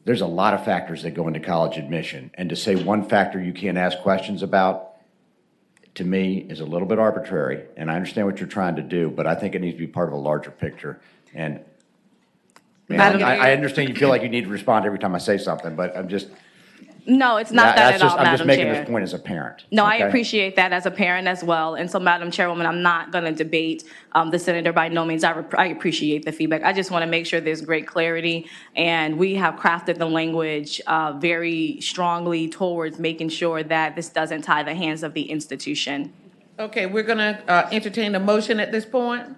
there's a lot of factors that go into college admission. And to say one factor you can't ask questions about, to me, is a little bit arbitrary. And I understand what you're trying to do, but I think it needs to be part of a larger picture. And I understand you feel like you need to respond every time I say something, but I'm just... No, it's not that at all, Madam Chair. I'm just making this point as a parent. No, I okay? appreciate that as a parent as well. And so, Madam Chairwoman, I'm not going to debate the senator by no means. I appreciate the feedback. I just want to make sure there's great clarity. And we have crafted the language very strongly towards making sure that this doesn't tie the hands of the institution. Okay, we're going to entertain a motion at this point.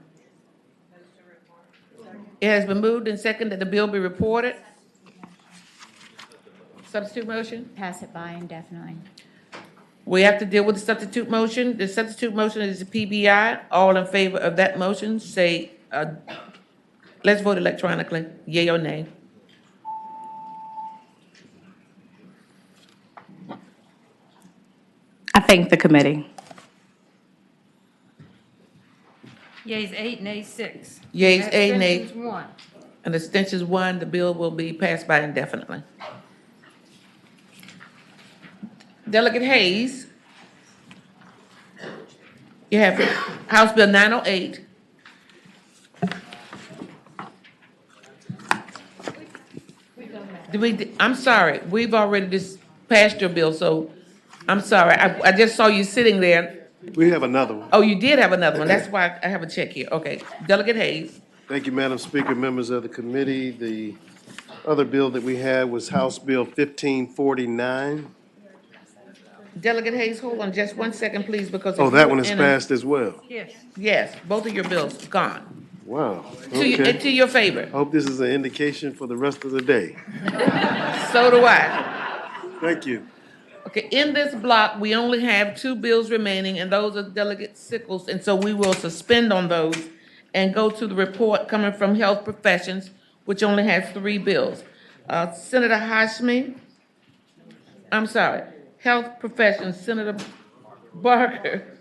It has been moved and seconded that the bill be reported. Substitute motion? Pass it by indefinitely. We have to deal with the substitute motion. The substitute motion is the PBI. All in favor of that motion, say, let's vote electronically, yea or nay. I thank the committee. Yeas 8, nays 6. Yeas 8, nays. Abstentions 1. And abstentions 1, the bill will be passed by indefinitely. Delegate Hayes, you have House Bill 908. I'm sorry, we've already just passed your bill, so I'm sorry. I just saw you sitting there. We have another one. Oh, you did have another one. That's why I have a check here. Okay. Delegate Hayes. Thank you, Madam Speaker, members of the committee. The other bill that we had was House Bill 1549. Delegate Hayes, hold on just 1 second, please, because. Oh, that one is passed as well. Yes. Yes, both of your bills gone. Wow. To your favor. Hope this is an indication for the rest of the day. So do I. Thank you. Okay, in this block, we only have 2 bills remaining, and those are Delegate Sickles, and so we will suspend on those and go to the report coming from Health Professions, which only has 3 bills. Senator Hashmi, I'm sorry, Health Professions, Senator Barker.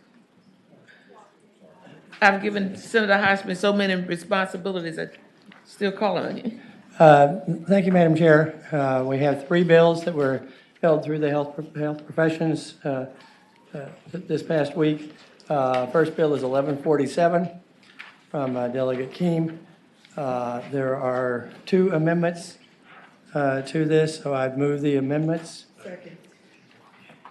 I've given Senator Hashmi so many responsibilities, I still call on you. Thank you, Madam Chair. We have 3 bills that were held through the health professions this past week. First bill is 1147 from Delegate Keem. There are 2 amendments to this, so I'd move the amendments.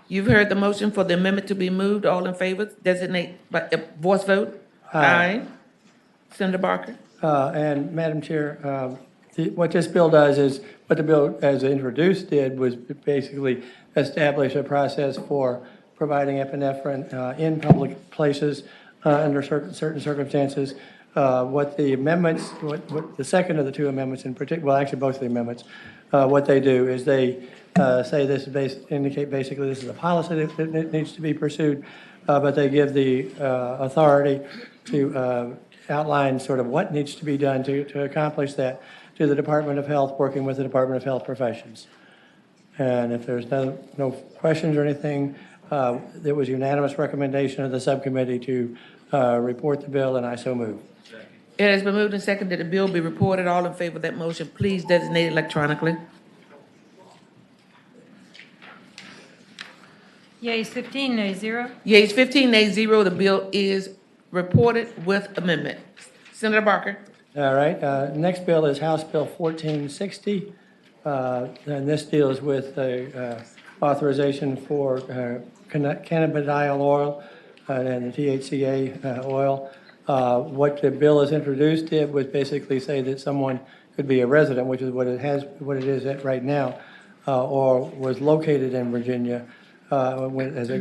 You've heard the motion for the amendment to be moved. All in favor, designate by voice vote. Aye. Senator Barker? And Madam Chair, what this bill does is, what the bill as introduced did was basically establish a process for providing epinephrine in public places under certain circumstances. What the amendments, what the second of the two amendments in particular, well, actually both of the amendments, what they do is they say this is indicate basically this is a policy that needs to be pursued, but they give the authority to outline sort of what needs to be done to accomplish that to the Department of Health, working with the Department of Health professions. And if there's no questions or anything, there was unanimous recommendation of the subcommittee to report the bill, and I so move. It has been moved and seconded that the bill be reported. All in favor of that motion, please designate electronically. Yeas 15, nays 0. Yeas 15, nays 0. The bill is reported with amendment. Senator Barker? All right, next bill is House Bill 1460, and this deals with authorization for cannabidiol oil and the THCA oil. What the bill has introduced did was basically say that someone could be a resident, which is what it is at right now, or was located in Virginia as it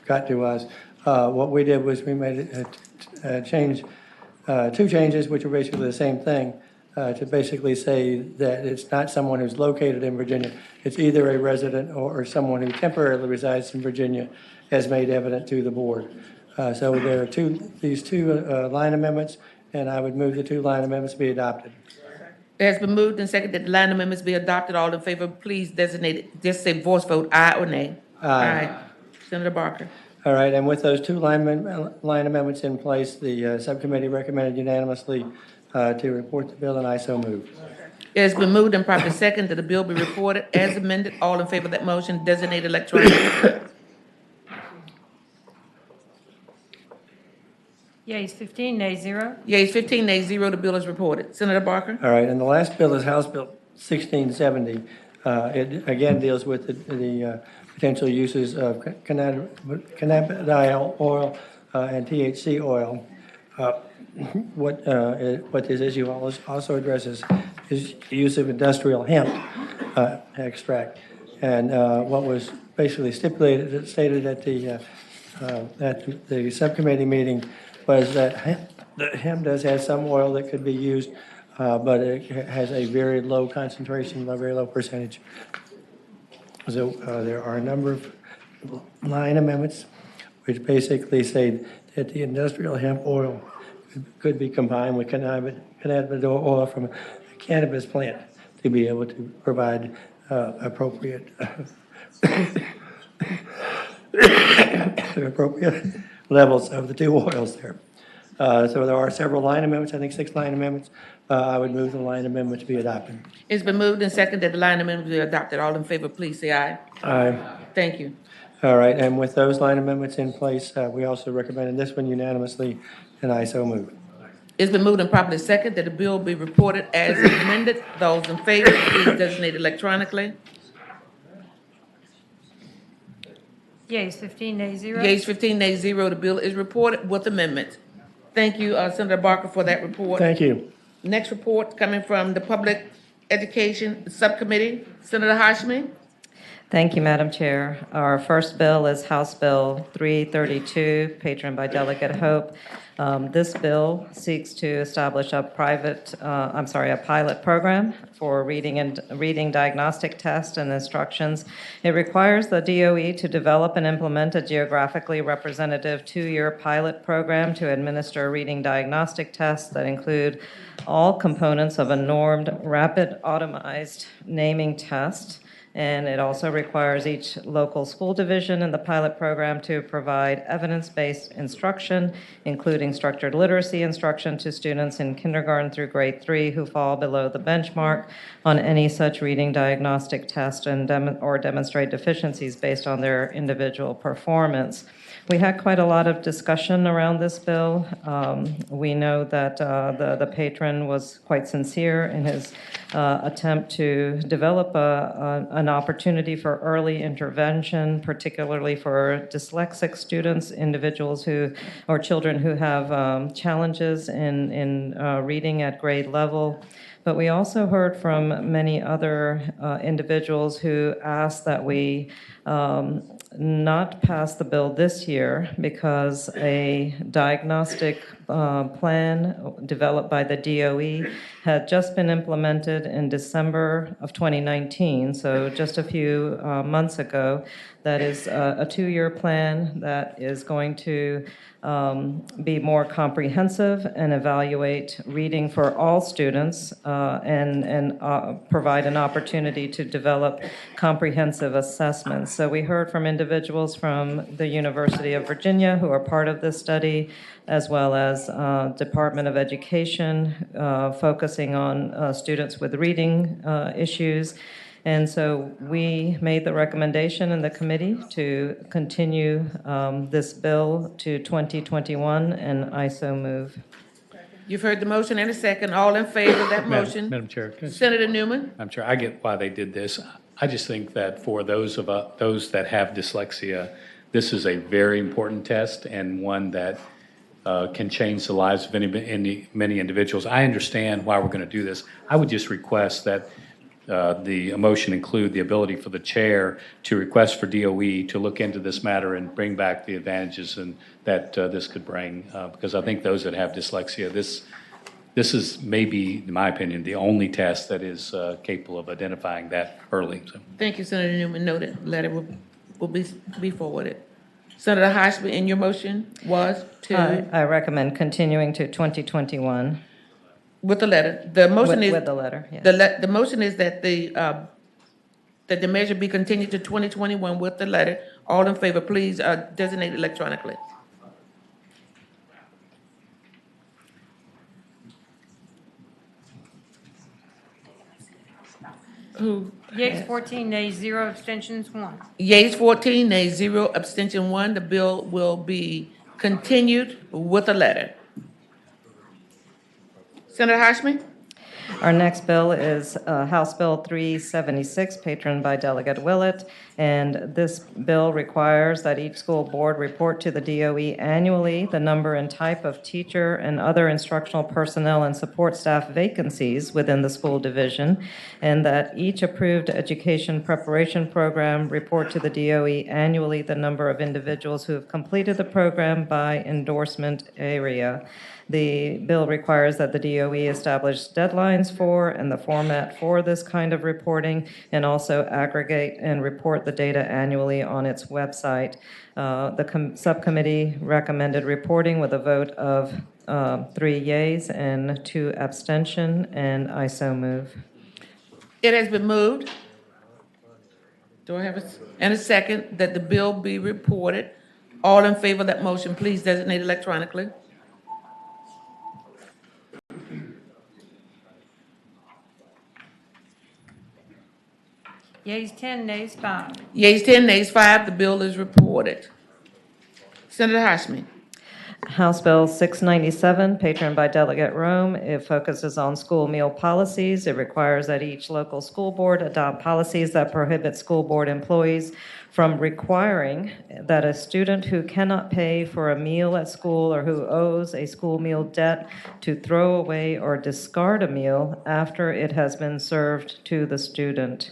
got to us. What we did was we made it change. Two changes, which are basically the same thing, to basically say that it's not someone who's located in Virginia. It's either a resident or someone who temporarily resides in Virginia, as made evident to the board. So there are these two line amendments, and I would move the two line amendments be adopted. It has been moved and seconded that the line amendments be adopted. All in favor, please designate it. Just say voice vote, aye or nay. Aye. Senator Barker? All right, and with those two line amendments in place, the subcommittee recommended unanimously to report the bill, and I so move. It has been moved and properly seconded that the bill be reported as amended. All in favor of that motion, designate electronically. Yeas 15, nays 0. Yeas 15, nays 0. The bill is reported. Senator Barker? All right, and the last bill is House Bill 1670. It again deals with the potential uses of cannabidiol oil and THC oil. What this issue also addresses is the use of industrial hemp extract. And what was basically stated at the subcommittee meeting was that hemp does have some oil that could be used, but it has a very low concentration, a very low percentage. So there are a number of line amendments which basically say that the industrial hemp oil could be combined with cannabidiol oil from a cannabis plant to be able to provide appropriate levels of the two oils there. So there are several line amendments, I think 6 line amendments. I would move the line amendment to be adopted. It's been moved and seconded that the line amendment be adopted. All in favor, please say aye. Aye. Thank you. All right, and with those line amendments in place, we also recommended this one unanimously, and I so move. It's been moved and properly seconded that the bill be reported as amended. Those in favor, please designate electronically. Yeas 15, nays 0. Yeas 15, nays 0. The bill is reported with amendments. Thank you, Senator Barker, for that report. Thank you. Next report coming from the Public Education Subcommittee. Senator Hashmi? Thank you, Madam Chair. Our first bill is House Bill 332, patroned by Delegate Hope. This bill seeks to establish a pilot program for reading diagnostic tests and instructions. It requires the DOE to develop and implement a geographically representative 2-year pilot program to administer reading diagnostic tests that include all components of a normed rapid automized naming test. And it also requires each local school division in the pilot program to provide evidence-based instruction, including structured literacy instruction to students in kindergarten through grade 3 who fall below the benchmark on any such reading diagnostic test and or demonstrate deficiencies based on their individual performance. We had quite a lot of discussion around this bill. We know that the patron was quite sincere in his attempt to develop an opportunity for early intervention, particularly for dyslexic students, individuals who, or children who have challenges in reading at grade level. But we also heard from many other individuals who asked that we not pass the bill this year because a diagnostic plan developed by the DOE had just been implemented in December of 2019, so just a few months ago. That is a two-year plan that is going to be more comprehensive and evaluate reading for all students and provide an opportunity to develop comprehensive assessments. So we heard from individuals from the University of Virginia who are part of this study, as well as Department of Education focusing on students with reading issues. And so we made the recommendation in the committee to continue this bill to 2021, and I so move. You've heard the motion and a second. All in favor of that motion? Madam Chair. can I- Senator Newman? I'm sure I get why they did this. I just think that for those that have dyslexia, this is a very important test and one that can change the lives of many individuals. I understand why we're going to do this. I would just request that the motion include the ability for the chair to request for DOE to look into this matter and bring back the advantages and that this could bring, because I think those that have dyslexia, this is maybe, in my opinion, the only test that is capable of identifying that early. So. Thank you, Senator Newman. Noted. Letter will be forwarded. Senator Hashby, and your motion was to? I recommend continuing to 2021. With the letter. The motion is. With the letter, yes. The motion is that the measure be continued to 2021 with the letter. All in favor, please designate electronically. Who? Yeas 14, nays 0, abstentions 1. Yeas 14, nays 0, abstention 1. The bill will be continued with a letter. Senator Hashmi? Our next bill is House Bill 376, patroned by Delegate Willett, and this bill requires that each school board report to the DOE annually the number and type of teacher and other instructional personnel and support staff vacancies within the school division, and that each approved education preparation program report to the DOE annually the number of individuals who have completed the program by endorsement area. The bill requires that the DOE establish deadlines for and the format for this kind of reporting, and also aggregate and report the data annually on its website. The subcommittee recommended reporting with a vote of 3 yeas and 2 abstention, and I so move. It has been moved. Do I have a second that the bill be reported? All in favor of that motion, please designate electronically. Yeas 10, nays 5. Yeas 10, nays 5, the bill is reported. Senator Hashmi. House Bill 697, patroned by Delegate Rome. It focuses on school meal policies. It requires that each local school board adopt policies that prohibit school board employees from requiring that a student who cannot pay for a meal at school or who owes a school meal debt to throw away or discard a meal after it has been served to the student.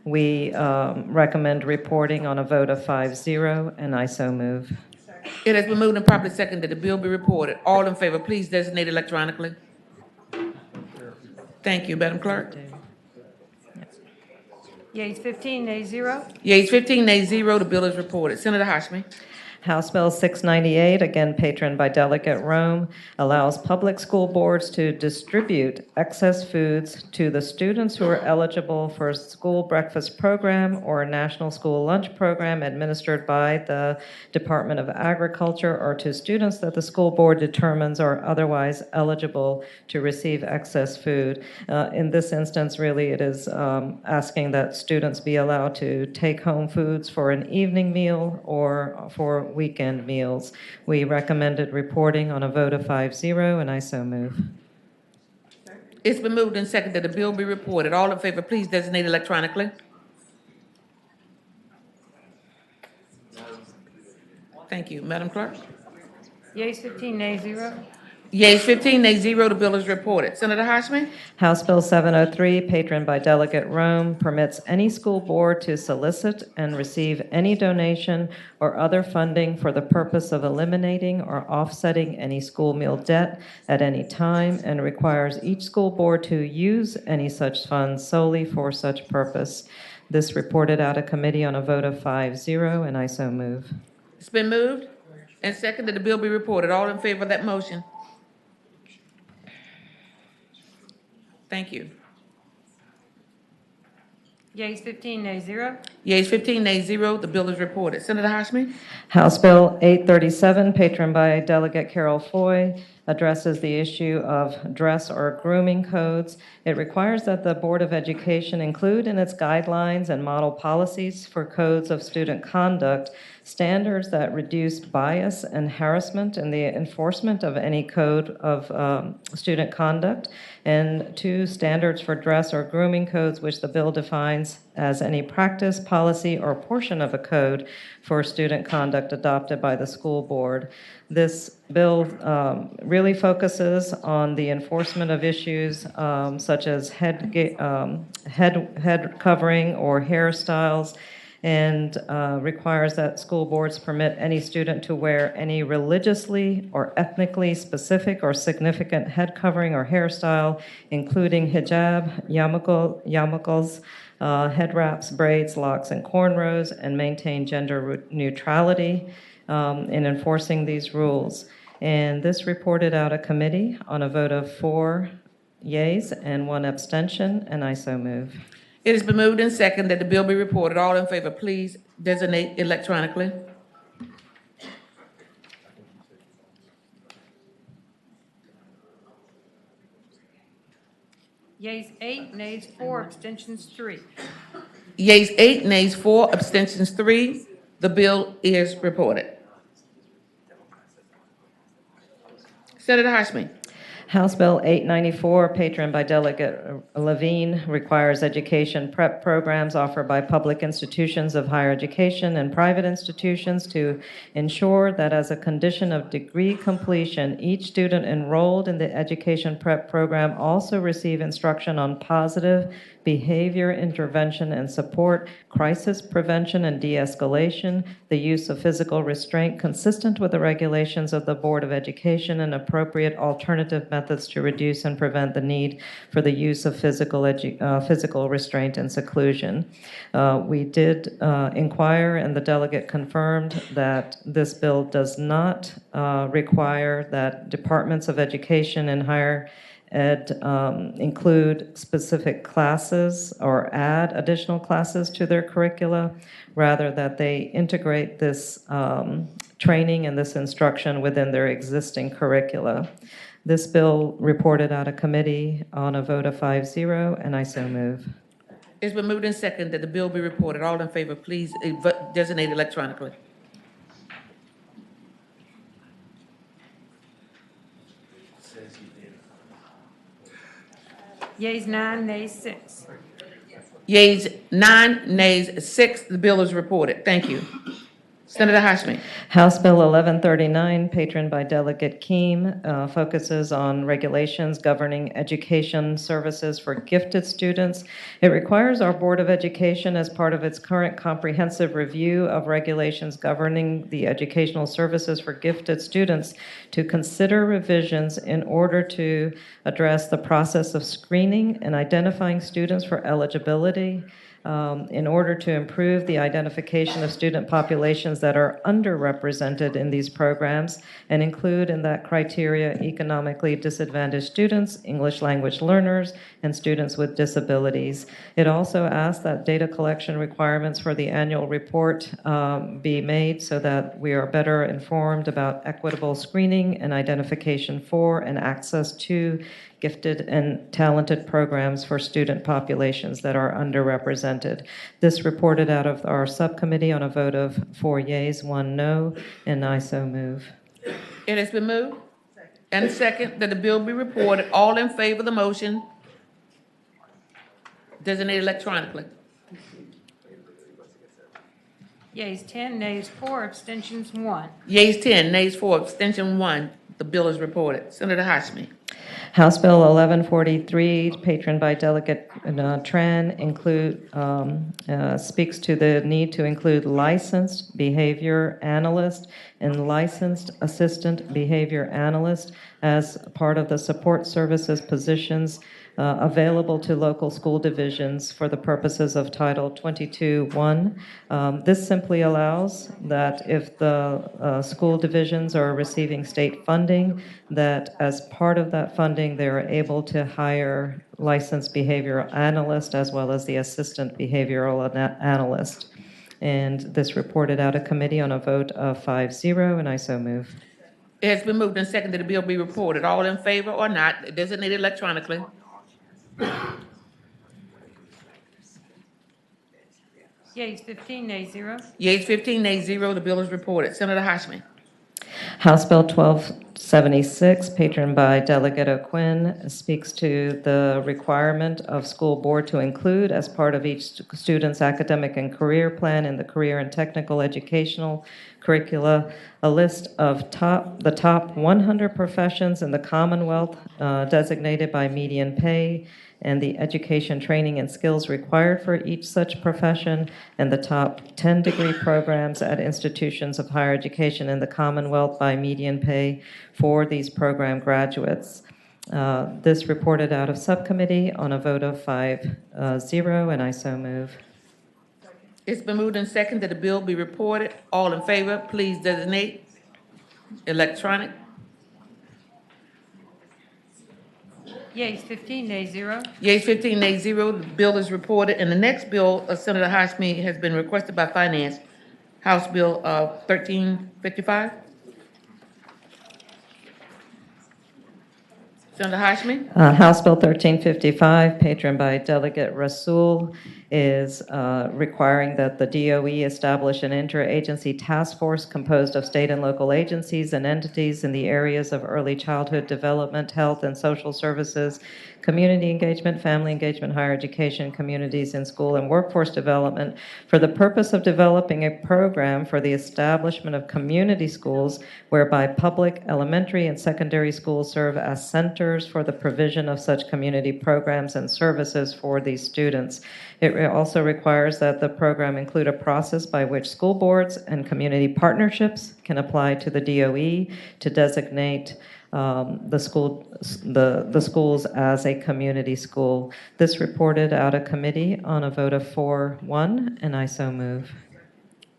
We recommend reporting on a vote of 5-0, and I so move. It has been moved and properly seconded that the bill be reported. All in favor, please designate electronically. Thank you, Madam Clerk. Yeas 15, nays 0. Yeas 15, nays 0, the bill is reported. Senator Hashmi. House Bill 698, again patroned by Delegate Rome, allows public school boards to distribute excess foods to the students who are eligible for a school breakfast program or a national school lunch program administered by the Department of Agriculture, or to students that the school board determines are otherwise eligible to receive excess food. In this instance, really, it is asking that students be allowed to take home foods for an evening meal or for weekend meals. We recommended reporting on a vote of 5-0, and I so move. It's been moved and seconded that the bill be reported. All in favor, please designate electronically. Thank you. Madam Clerk? Yeas 15, nays 0. Yeas 15, nays 0, the bill is reported. Senator Hashmi? House Bill 703, patroned by Delegate Rome, permits any school board to solicit and receive any donation or other funding for the purpose of eliminating or offsetting any school meal debt at any time, and requires each school board to use any such funds solely for such purpose. This reported out of committee on a vote of 5-0, and I so move. It's been moved and seconded the bill be reported. All in favor of that motion? Thank you. Yeas 15, nays 0. Yeas 15, nays 0, the bill is reported. Senator Hashmi? House Bill 837, patroned by Delegate Carol Foy, addresses the issue of dress or grooming codes. It requires that the Board of Education include in its guidelines and model policies for codes of student conduct standards that reduce bias and harassment in the enforcement of any code of student conduct, and 2, standards for dress or grooming codes, which the bill defines as any practice, policy, or portion of a code for student conduct adopted by the school board. This bill really focuses on the enforcement of issues such as head covering or hairstyles, and requires that school boards permit any student to wear any religiously or ethnically specific or significant head covering or hairstyle, including hijab, yarmulkes, head wraps, braids, locks, and cornrows, and maintain gender neutrality in enforcing these rules. And this reported out of committee on a vote of 4 yeas and 1 abstention, and I so move. It has been moved and seconded that the bill be reported. All in favor, please designate electronically. Yeas 8, nays 4, abstentions 3. Yeas 8, nays 4, abstentions 3. The bill is reported. Senator Hashmi? House Bill 894, patroned by Delegate Levine, requires education prep programs offered by public institutions of higher education and private institutions to ensure that as a condition of degree completion, each student enrolled in the education prep program also receive instruction on positive behavior intervention and support, crisis prevention and de-escalation, the use of physical restraint consistent with the regulations of the Board of Education, and appropriate alternative methods to reduce and prevent the need for the use of physical restraint and seclusion. We did inquire, and the delegate confirmed that this bill does not require that departments of education and higher ed include specific classes or add additional classes to their curricula, rather that they integrate this training and this instruction within their existing curricula. This bill reported out of committee on a vote of 5-0, and I so move. It's been moved and seconded that the bill be reported. All in favor, please designate electronically. Yeas 9, nays 6. Yeas 9, nays 6. The bill is reported. Thank you. Senator Hashmi? House Bill 1139, patroned by Delegate Keem, focuses on regulations governing education services for gifted students. It requires our Board of Education, as part of its current comprehensive review of regulations governing the educational services for gifted students, to consider revisions in order to address the process of screening and identifying students for eligibility, in order to improve the identification of student populations that are underrepresented in these programs, and include in that criteria economically disadvantaged students, English language learners, and students with disabilities. It also asks that data collection requirements for the annual report be made so that we are better informed about equitable screening and identification for and access to gifted and talented programs for student populations that are underrepresented. This reported out of our subcommittee on a vote of 4 yeas, 1 no, and I so move. It has been moved and second that the bill be reported. All in favor of the motion, designate electronically. Yeas 10, nays 4, abstentions 1. Yeas 10, nays 4, abstention 1. The bill is reported. Senator Hashmi. House Bill 1143, patroned by Delegate Tran, speaks to the need to include licensed behavior analyst and licensed assistant behavior analyst as part of the support services positions available to local school divisions for the purposes of Title 22-1. This simply allows that if the school divisions are receiving state funding, that as part of that funding, they are able to hire licensed behavioral analyst as well as the assistant behavioral analyst. And this reported out of committee on a vote of 5-0, and I so move. It has been moved and seconded that the bill be reported. All in favor or not, designate electronically. Yeas 15, nays 0. Yeas 15, nays 0. The bill is reported. Senator Hashmi. House Bill 1276, patroned by Delegate O'Quinn, speaks to the requirement of school board to include as part of each student's academic and career plan in the career and technical educational curricula a list of the top 100 professions in the Commonwealth designated by median pay and the education, training, and skills required for each such profession, and the top 10 degree programs at institutions of higher education in the Commonwealth by median pay for these program graduates. This reported out of subcommittee on a vote of 5-0, and I so move. It's been moved and seconded that the bill be reported. All in favor, please designate electronic. Yeas 15, nays 0. Yeas 15, nays 0. The bill is reported. And the next bill, Senator Hashmi, has been requested by Finance, House Bill 1355. Senator Hashmi. House Bill 1355, patroned by Delegate Rasool, is requiring that the DOE establish an interagency task force composed of state and local agencies and entities in the areas of early childhood development, health and social services, community engagement, family engagement, higher education, communities in school, and workforce development for the purpose of developing a program for the establishment of community schools whereby public elementary and secondary schools serve as centers for the provision of such community programs and services for these students. It also requires that the program include a process by which school boards and community partnerships can apply to the DOE to designate the schools as a community school. This reported out of committee on a vote of 4-1, and I so move.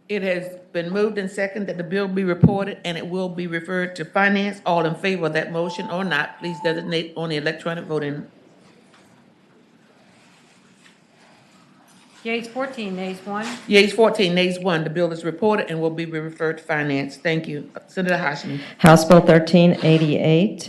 It has been moved and seconded that the bill be reported and it will be referred to Finance. All in favor of that motion or not, please designate on the electronic voting. Yeas 14, nays 1. Yeas 14, nays 1. The bill is reported and will be referred to Finance. Thank you. Senator Hashmi. House Bill 1388,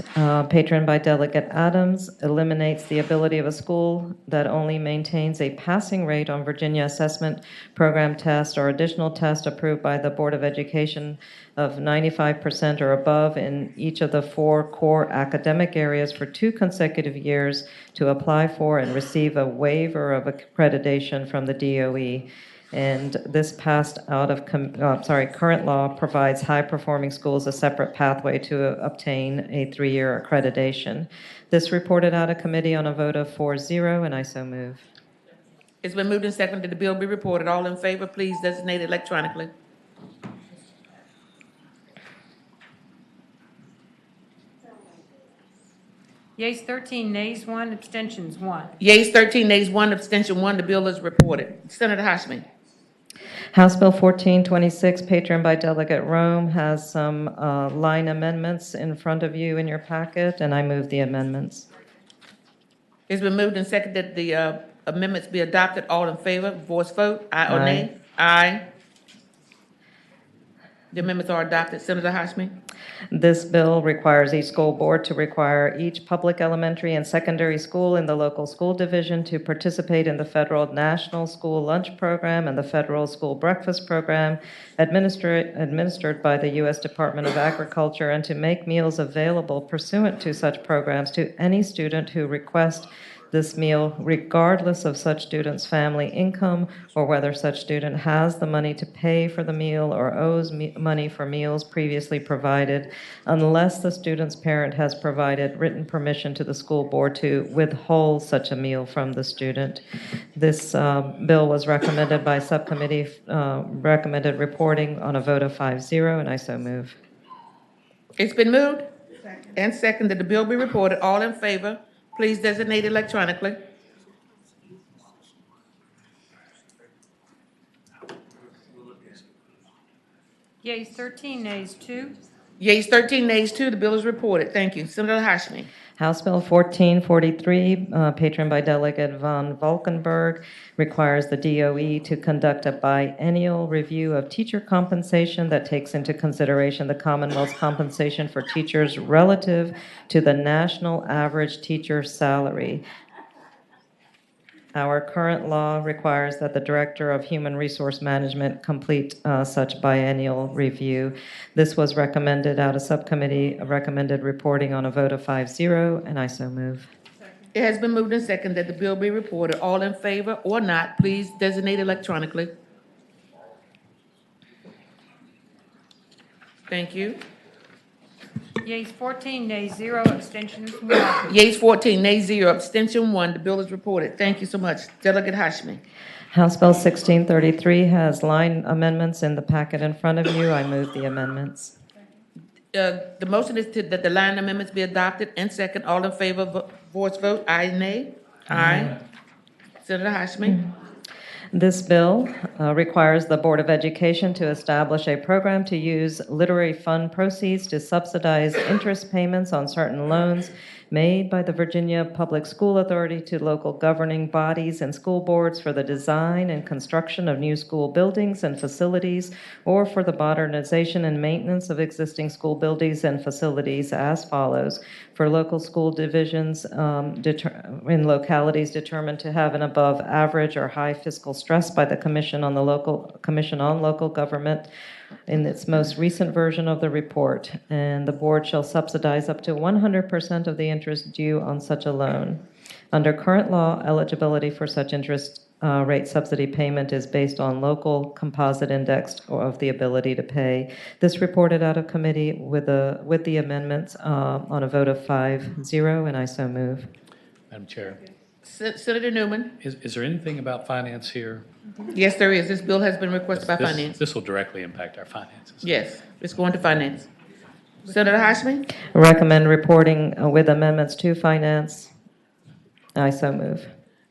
patroned by Delegate Adams, eliminates the ability of a school that only maintains a passing rate on Virginia Assessment Program test or additional test approved by the Board of Education of 95% or above in each of the 4 core academic areas for 2 consecutive years to apply for and receive a waiver of accreditation from the DOE. And this passed out of, current law provides high-performing schools a separate pathway to obtain a 3-year accreditation. This reported out of committee on a vote of 4-0, and I so move. It's been moved and seconded that the bill be reported. All in favor, please designate electronically. Yeas 13, nays 1, abstentions 1. Yeas 13, nays 1, abstention 1. The bill is reported. Senator Hashmi. House Bill 1426, patroned by Delegate Rome, has some line amendments in front of you in your packet, and I move the amendments. It's been moved and seconded that the amendments be adopted. All in favor, voice vote. Aye or nay? Aye. The amendments are adopted. Senator Hashmi? This bill requires each school board to require each public elementary and secondary school in the local school division to participate in the federal National School Lunch Program and the federal School Breakfast Program administered by the U.S. Department of Agriculture, and to make meals available pursuant to such programs to any student who requests this meal, regardless of such student's family income or whether such student has the money to pay for the meal or owes money for meals previously provided, unless the student's parent has provided written permission to the school board to withhold such a meal from the student. This bill was recommended by subcommittee, recommended reporting on a vote of 5-0, and I so move. It's been moved and seconded that the bill be reported. All in favor, please designate electronically. Yeas 13, nays 2. Yeas 13, nays 2. The bill is reported. Thank you. Senator Hashmi? House Bill 1443, patroned by Delegate von Valkenburg, requires the DOE to conduct a biennial review of teacher compensation that takes into consideration the Commonwealth's compensation for teachers relative to the national average teacher salary. Our current law requires that the Director of Human Resource Management complete such biennial review. This was recommended out of subcommittee, recommended reporting on a vote of 5-0, and I so move. It has been moved and seconded that the bill be reported. All in favor or not, please designate electronically. Thank you. Yeas 14, nays 0, abstentions 1. Yeas 14, nays 0, abstention 1. The bill is reported. Thank you so much. Delegate Hashmi? House Bill 1633 has line amendments in the packet in front of you. I move the amendments. The motion is that the line amendments be adopted. And second, all in favor, voice vote, aye, nay? Aye. Senator Hashmi? This bill requires the Board of Education to establish a program to use literary fund proceeds to subsidize interest payments on certain loans made by the Virginia Public School Authority to local governing bodies and school boards for the design and construction of new school buildings and facilities, or for the modernization and maintenance of existing school buildings and facilities as follows. For local school divisions in localities determined to have an above average or high fiscal stress by the Commission on Local Government in its most recent version of the report, and the board shall subsidize up to 100% of the interest due on such a loan. Under current law, eligibility for such interest rate subsidy payment is based on local composite index of the ability to pay. This reported out of committee with the amendments on a vote of 5-0, and I so move. Madam Chair, Senator Newman? is there anything about finance here? Yes, there is. This bill has been requested by Finance. This will directly impact our finances. Yes, it's going to Finance. Senator Hashmi? Recommend reporting with amendments to Finance. I so move.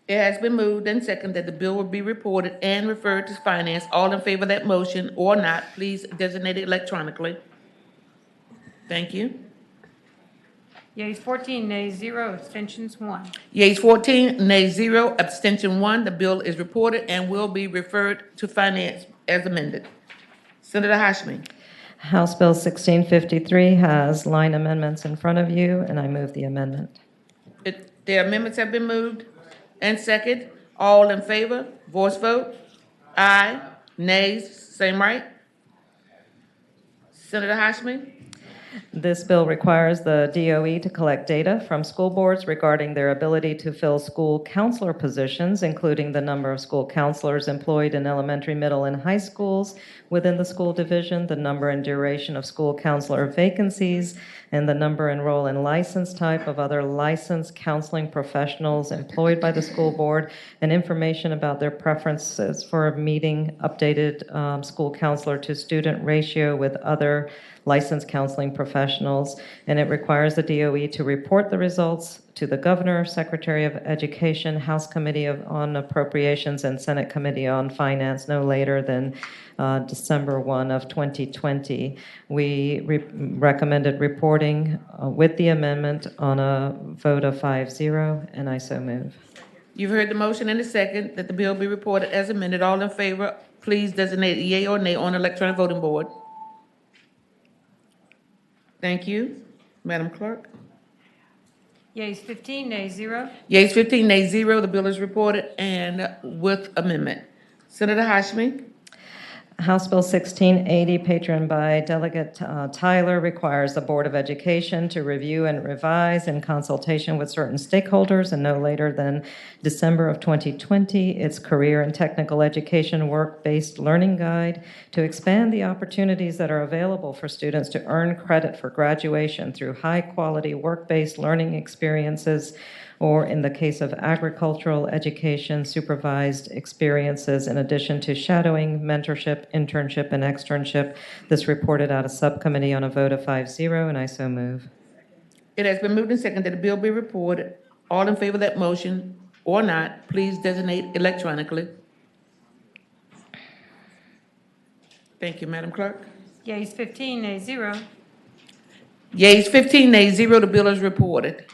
It has been moved and seconded that the bill will be reported and referred to Finance. All in favor of that motion or not, please designate it electronically. Thank you. Yeas 14, nays 0, abstentions 1. Yeas 14, nays 0, abstention 1. The bill is reported and will be referred to Finance as amended. Senator Hashmi? House Bill 1653 has line amendments in front of you, and I move the amendment. The amendments have been moved and second. All in favor, voice vote. Aye. Nays, same right. Senator Hashmi? This bill requires the DOE to collect data from school boards regarding their ability to fill school counselor positions, including the number of school counselors employed in elementary, middle, and high schools within the school division, the number and duration of school counselor vacancies, and the number and role and license type of other licensed counseling professionals employed by the school board, and information about their preferences for meeting updated school counselor to student ratio with other licensed counseling professionals, and it requires the DOE to report the results to the Governor, Secretary of Education, House Committee on Appropriations, and Senate Committee on Finance no later than December 1 of 2020. We recommended reporting with the amendment on a vote of 5-0, and I so move. You've heard the motion and the second that the bill be reported as amended. All in favor, please designate yea or nay on the electronic voting board. Thank you. Madam Clerk? Yeas 15, nays 0. Yeas 15, nays 0. The bill is reported and with amendment. Senator Hashmi? House Bill 1680, patroned by Delegate Tyler, requires the Board of Education to review and revise in consultation with certain stakeholders and no later than December of 2020 its Career and Technical Education Work-Based Learning Guide to expand the opportunities that are available for students to earn credit for graduation through high-quality work-based learning experiences, or in the case of agricultural education, supervised experiences in addition to shadowing, mentorship, internship, and externship. This reported out of subcommittee on a vote of 5-0, and I so move. It has been moved and seconded that the bill be reported. All in favor of that motion or not, please designate electronically. Thank you, Madam Clerk. Yeas 15, nays 0. Yeas 15, nays 0. The bill is reported.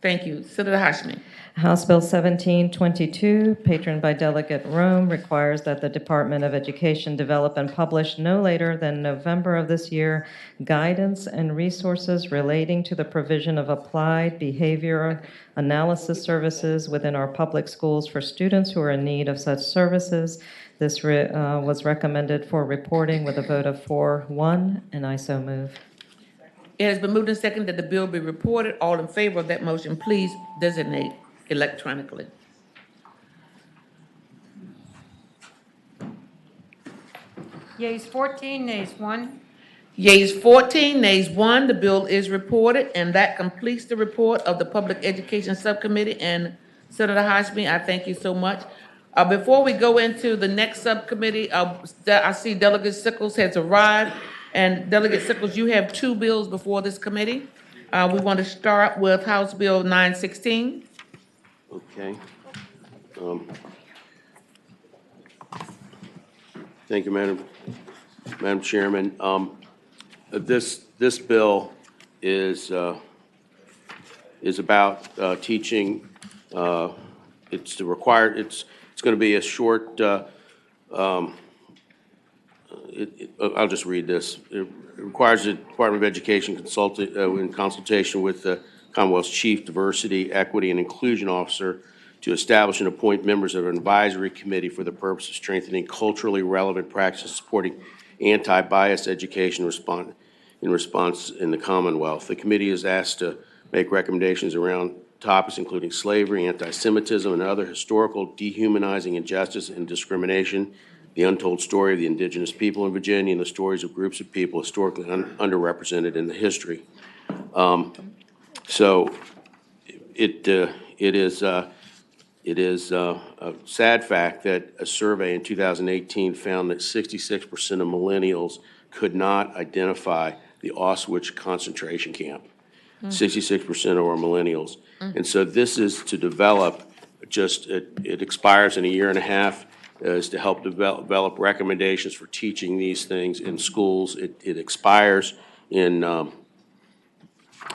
Thank you. Senator Hashmi. House Bill 1722, patroned by Delegate Rome, requires that the Department of Education develop and publish no later than November of this year guidance and resources relating to the provision of applied behavior analysis services within our public schools for students who are in need of such services. This was recommended for reporting with a vote of 4-1, and I so move. It has been moved and seconded that the bill be reported. All in favor of that motion, please designate electronically. Yeas 14, nays 1. Yeas 14, nays 1. The bill is reported, and that completes the report of the Public Education Subcommittee. And Senator Hashmi, I thank you so much. Before we go into the next subcommittee, I see Delegate Sickles has arrived. And Delegate Sickles, you have 2 bills before this committee. We want to start with House Bill 916. Okay. Thank you, Madam Chairman. This bill is about teaching. It's going to be a short. I'll just read this. It requires the Department of Education in consultation with the Commonwealth's Chief Diversity, Equity, and Inclusion Officer to establish and appoint members of an advisory committee for the purpose of strengthening culturally relevant practices supporting anti-bias education in response in the Commonwealth. The committee is asked to make recommendations around topics including slavery, anti-Semitism, and other historical dehumanizing injustice and discrimination, the untold story of the indigenous people in Virginia, and the stories of groups of people historically underrepresented in the history. So it is a sad fact that a survey in 2018 found that 66% of millennials could not identify the Auschwitz concentration camp. 66% of our millennials. And so this is to develop, it expires in a year and a half, is to help develop recommendations for teaching these things in schools. It expires in, I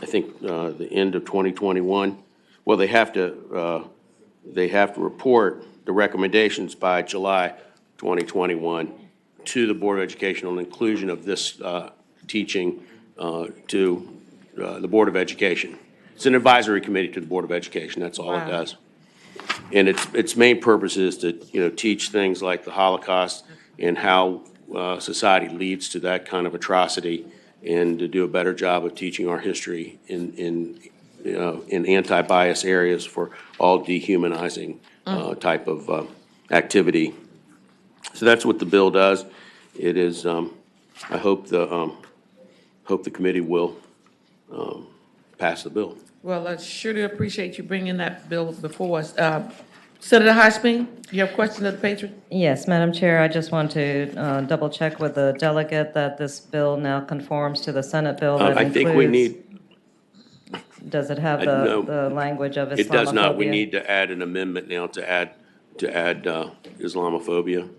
think, the end of 2021. Well, they have to report the recommendations by July 2021 to the Board of Education on inclusion of this teaching to the Board of Education. It's an advisory committee to the Board of Education. That's all it does. And its main purpose is to, teach things like the Holocaust and how society leads to that kind of atrocity, and to do a better job of teaching our history in anti-bias areas for all dehumanizing type of activity. So that's what the bill does. It is. I hope the committee will pass the bill. Well, I surely appreciate you bringing that bill before us. Senator Hashmi, you have questions of the patron? Yes, Madam Chair, I just want to double check with the delegate that this bill now conforms to the Senate bill that I includes. think we need. Does it have No, the language of Islamophobia? It does not. We need to add an amendment now to add Islamophobia.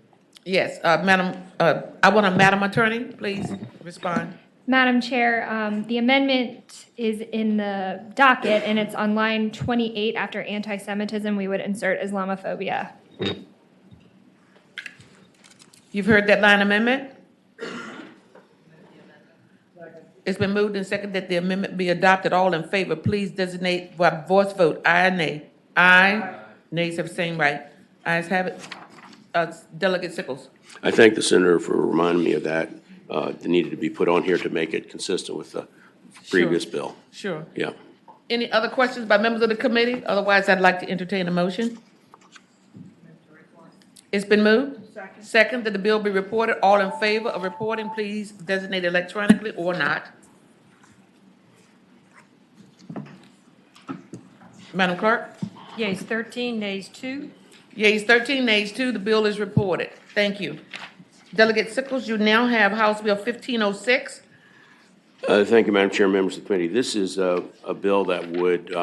Yes, Madam, I want a Madam Attorney, please respond. Madam Chair, the amendment is in the docket, and it's on line 28. After anti-Semitism, we would insert Islamophobia. You've heard that line amendment? It's been moved and seconded that the amendment be adopted. All in favor, please designate by voice vote, aye or nay. Aye. Nays have the same right. Ayes have it. Delegate Sickles. I thank the senator for reminding me of that. It needed to be put on here to make it consistent with the previous bill. Sure. Yeah. Any other questions by members of the committee? Otherwise, I'd like to entertain a motion. It's been moved. Second, that the bill be reported. All in favor of reporting, please designate electronically or not. Madam Clerk? Yeas 13, nays 2. Yeas 13, nays 2. The bill is reported. Thank you. Delegate Sickles, you now have House Bill 1506. Thank you, Madam Chair, members of the committee. This is a bill that would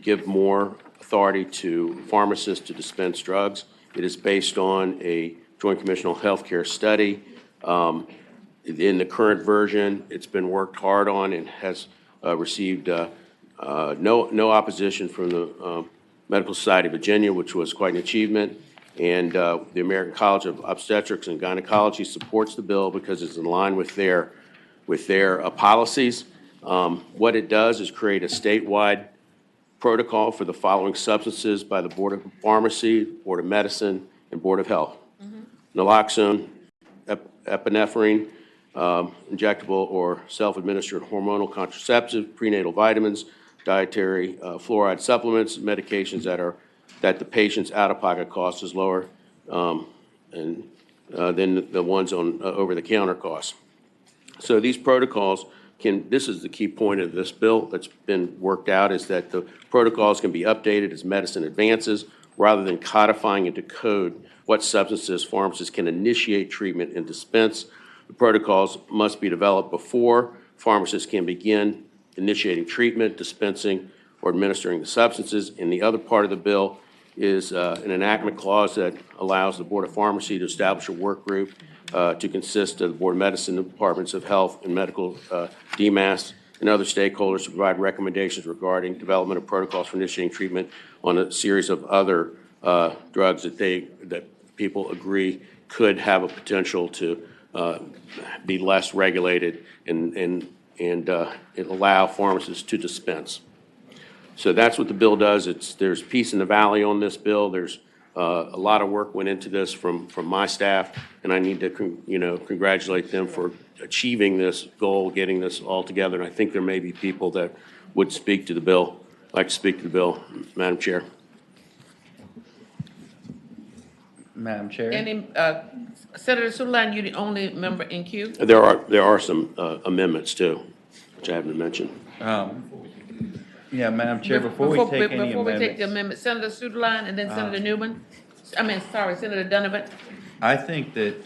give more authority to pharmacists to dispense drugs. It is based on a Joint Commission on Healthcare study. In the current version, it's been worked hard on and has received no opposition from the Medical Society of Virginia, which was quite an achievement. And the American College of Obstetrics and Gynecology supports the bill because it's in line with their policies. What it does is create a statewide protocol for the following substances by the Board of Pharmacy, Board of Medicine, and Board of Health. Naloxone, epinephrine, injectable or self-administered hormonal contraceptive, prenatal vitamins, dietary fluoride supplements, medications that the patient's out-of-pocket cost is lower than the ones on over-the-counter costs. So these protocols this is the key point of this bill that's been worked out, is that the protocols can be updated as medicine advances rather than codifying into code what substances pharmacists can initiate treatment and dispense. The protocols must be developed before pharmacists can begin initiating treatment, dispensing, or administering the substances. And the other part of the bill is an enactment clause that allows the Board of Pharmacy to establish a work group to consist of the Board of Medicine, the Departments of Health and Medical, DMAS, and other stakeholders to provide recommendations regarding development of protocols for initiating treatment on a series of other drugs that people agree could have a potential to be less regulated and allow pharmacists to dispense. So that's what the bill does. There's peace in the valley on this bill. There's a lot of work went into this from my staff, and I need to congratulate them for achieving this goal, getting this all together. And I think there may be people that would speak to the bill, like to speak to the bill, Madam Chair. Madam Chair? Any, Senator Sulan, you're the only member in queue? There are some amendments too, which I haven't mentioned. Yeah, Madam Chair, before we take any Before we take the amendments, amendment, Senator Sulan and then Senator Newman. Senator Donovan. I think that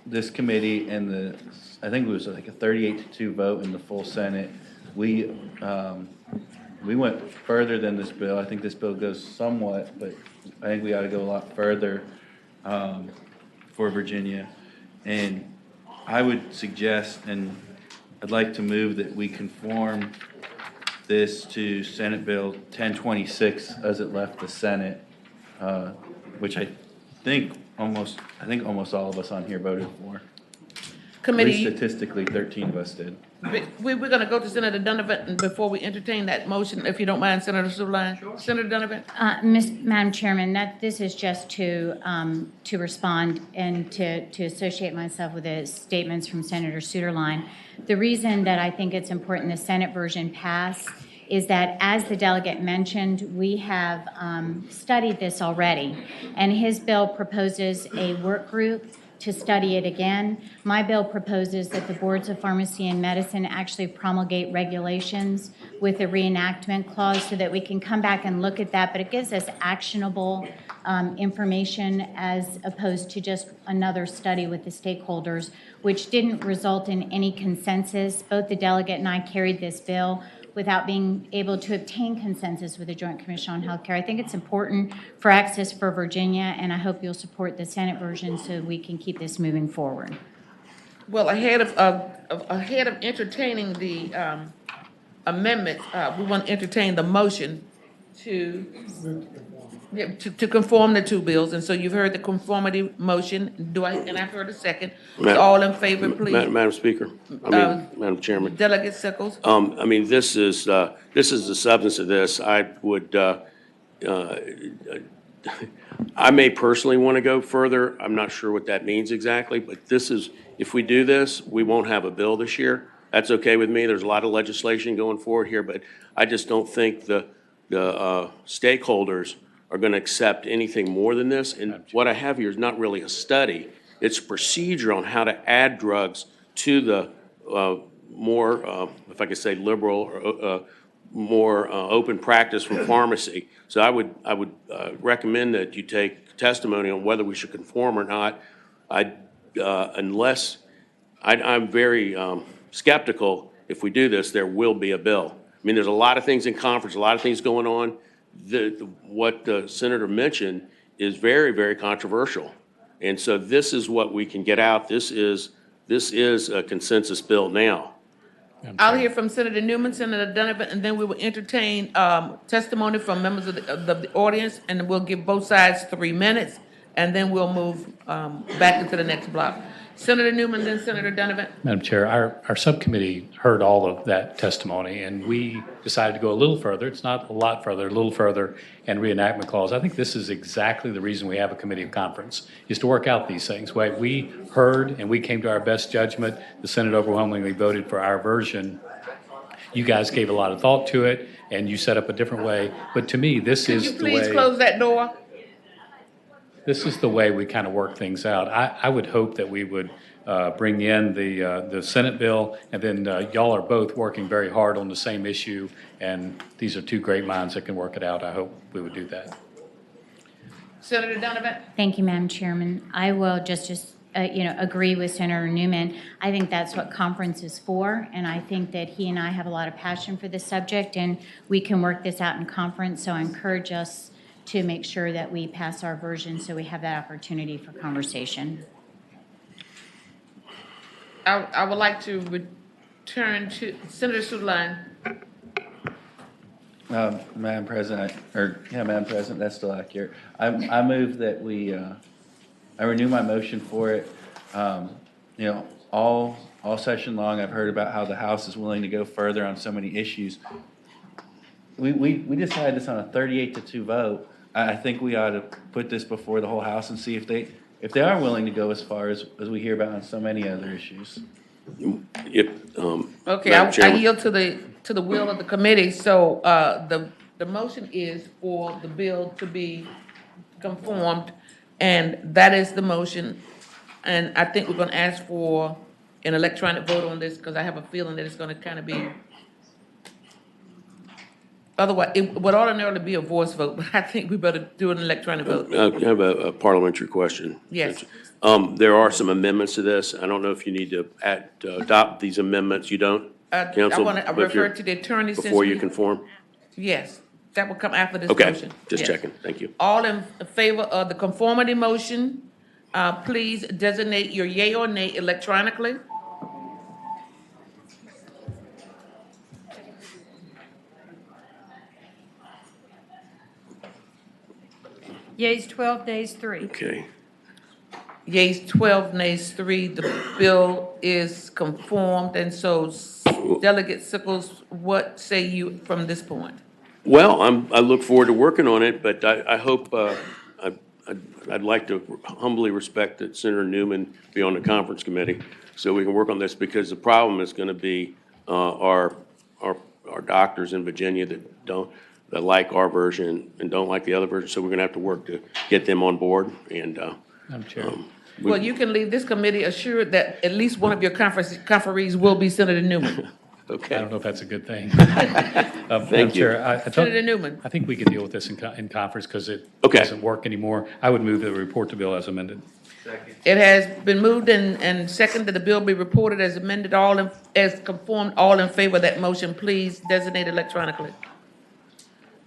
this committee and I think it was like a 38-2 vote in the full Senate, we went further than this bill. I think this bill goes somewhat, but I think we ought to go a lot further for Virginia. And I would suggest, and I'd like to move that we conform this to Senate Bill 1026 as it left the Senate, which I think almost all of us on here voted for. Committee. At least statistically, 13 of us did. We're going to go to Senator Donovan before we entertain that motion, if you don't mind, Senator Sulan. Sure. Senator Donovan. Madam Chairman, this is just to respond and to associate myself with the statements from Senator Suderline. The reason that I think it's important the Senate version pass is that, as the delegate mentioned, we have studied this already, and his bill proposes a work group to study it again. My bill proposes that the boards of pharmacy and medicine actually promulgate regulations with a reenactment clause so that we can come back and look at that, but it gives us actionable information as opposed to just another study with the stakeholders, which didn't result in any consensus. Both the delegate and I carried this bill without being able to obtain consensus with the Joint Commission on Healthcare. I think it's important for access for Virginia, and I hope you'll support the Senate version so we can keep this moving forward. Well, ahead of entertaining the amendment, we want to entertain the motion to Yeah, to conform the two bills, and so you've heard the conformity motion, and I've heard a second. So all in favor, please. Madam Speaker, Madam Chairman. Delegate Sickles? I mean, this is the substance of this. I would, I may personally want to go further. I'm not sure what that means exactly, but this is, if we do this, we won't have a bill this year. That's okay with me. There's a lot of legislation going forward here, but I just don't think the stakeholders are going to accept anything more than this. And what I have here is not really a study. It's a procedure on how to add drugs to the more, if I could say liberal, or more open practice from pharmacy. So I would recommend that you take testimony on whether we should conform or not. Unless, I'm very skeptical if we do this, there will be a bill. I mean, there's a lot of things in conference, a lot of things going on. What the senator mentioned is very, very controversial. And so this is what we can get out. This is a consensus bill now. I'll hear from Senator Newman, Senator Donovan, and then we will entertain testimony from members of the audience, and we'll give both sides 3 minutes, and then we'll move back into the next block. Senator Newman, then Senator Donovan. Madam Chair, our subcommittee heard all of that testimony, and we decided to go a little further. It's not a lot further, a little further, and reenactment clause. I think this is exactly the reason we have a committee of conference, is to work out these things. We heard and we came to our best judgment. The Senate overwhelmingly voted for our version. You guys gave a lot of thought to it, and you set up a different way. But to me, this Could is you the please way. close that door? This is the way we kind of work things out. I would hope that we would bring in the Senate bill, and then y'all are both working very hard on the same issue, and these are two great minds that can work it out. I hope we would do that. Senator Donovan? Thank you, Madam Chairman. I will just agree with Senator Newman. I think that's what conference is for, and I think that he and I have a lot of passion for this subject, and we can work this out in conference. So I encourage us to make sure that we pass our version so we have that opportunity for conversation. I would like to return to Senator Suline. Madam President, Madam President, that's still accurate. I move that we, I renew my motion for it. All session long, I've heard about how the House is willing to go further on so many issues. We decided this on a 38-2 vote. I think we ought to put this before the whole House and see if they are willing to go as far as we hear about on so many other issues. Okay, I yield to the will of the committee. So the motion is for the bill to be conformed, and that is the motion. And I think we're going to ask for an electronic vote on this, because I have a feeling that it's going to kind of be. Otherwise, it would ordinarily be a voice vote, but I think we better do an electronic vote. I have a parliamentary question. Yes. There are some amendments to this. I don't know if you need to adopt these amendments. You don't, Council? I want to refer to the attorney. Before you conform? Yes, that will come after this Okay, motion. just Yes. checking. Thank you. All in favor of the conformity motion, please designate your yea or nay electronically. Yeas 12, nays 3. Okay. Yeas 12, nays 3. The bill is conformed, and so Delegate Sickles, what say you from this point? Well, I look forward to working on it, but I hope, I'd like to humbly respect that Senator Newman be on the conference committee so we can work on this, because the problem is going to be our doctors in Virginia that like our version and don't like the other version, so we're going to have to work to get them on board. And Madam Chair. Well, you can leave this committee assured that at least one of your conferees will be Senator Newman. Okay. I don't know if that's a good thing. Thank you. Senator Newman. I think we can deal with this in conference because it doesn't work anymore. I would move the report to bill as amended. It has been moved and seconded that the bill be reported as amended, as conformed. All in favor of that motion, please designate electronically.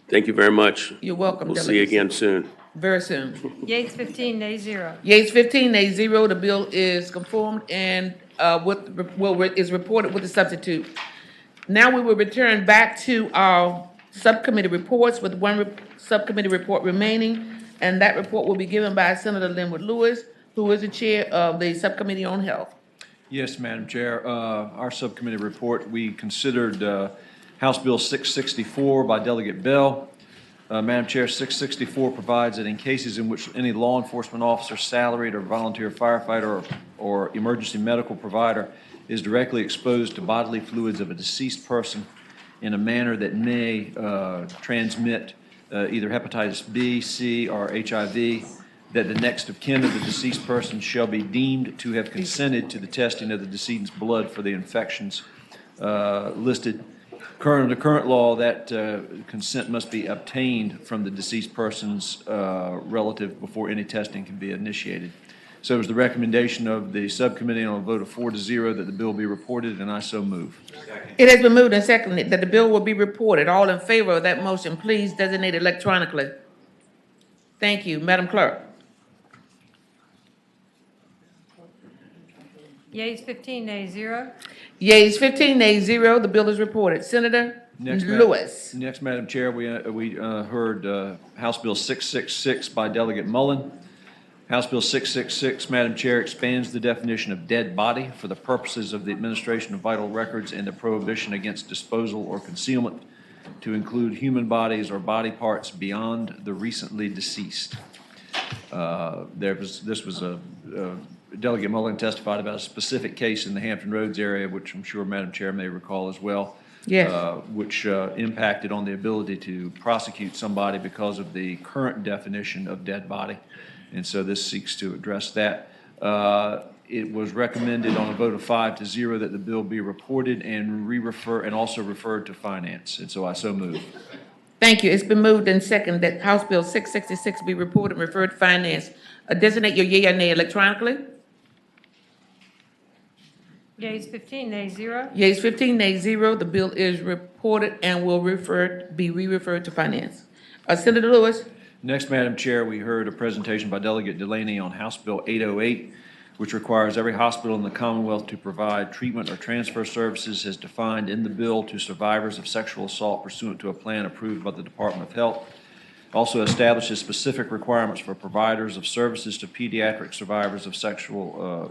Thank you very much. You're welcome. We'll see you again soon. Very soon. Yeas 15, nays 0. Yeas 15, nays 0. The bill is conformed and is reported with the substitute. Now we will return back to our subcommittee reports with one subcommittee report remaining, and that report will be given by Senator Linwood Lewis, who is the chair of the Subcommittee on Health. Yes, Madam Chair. Our subcommittee report, we considered House Bill 664 by Delegate Bell. Madam Chair, 664 provides that in cases in which any law enforcement officer, salaried or volunteer firefighter or emergency medical provider is directly exposed to bodily fluids of a deceased person in a manner that may transmit either hepatitis B, C, or HIV, that the next of kin of the deceased person shall be deemed to have consented to the testing of the decedent's blood for the infections listed. Under current law, that consent must be obtained from the deceased person's relative before any testing can be initiated. So it was the recommendation of the subcommittee on a vote of 4-0 that the bill be reported, and I so move. It has been moved and seconded that the bill will be reported. All in favor of that motion, please designate electronically. Thank you. Madam Clerk. Yeas 15, nays 0. Yeas 15, nays 0. The bill is reported. Senator Lewis. Next, Madam Chair, we heard House Bill 666 by Delegate Mullen. House Bill 666, Madam Chair, expands the definition of dead body for the purposes of the administration of vital records and the prohibition against disposal or concealment to include human bodies or body parts beyond the recently deceased. Delegate Mullen testified about a specific case in the Hampton Roads area, which I'm sure Madam Chair may recall as well. Yes. Which impacted on the ability to prosecute somebody because of the current definition of dead body. And so this seeks to address that. It was recommended on a vote of 5-0 that the bill be reported and also referred to finance. And so I so move. Thank you. It's been moved and seconded that House Bill 666 be reported and referred to finance. Designate your yea or nay electronically. Yeas 15, nays 0. Yeas 15, nays 0. The bill is reported and will be re-referred to finance. Senator Lewis. Next, Madam Chair, we heard a presentation by Delegate Delaney on House Bill 808, which requires every hospital in the Commonwealth to provide treatment or transfer services as defined in the bill to survivors of sexual assault pursuant to a plan approved by the Department of Health. Also establishes specific requirements for providers of services to pediatric survivors of sexual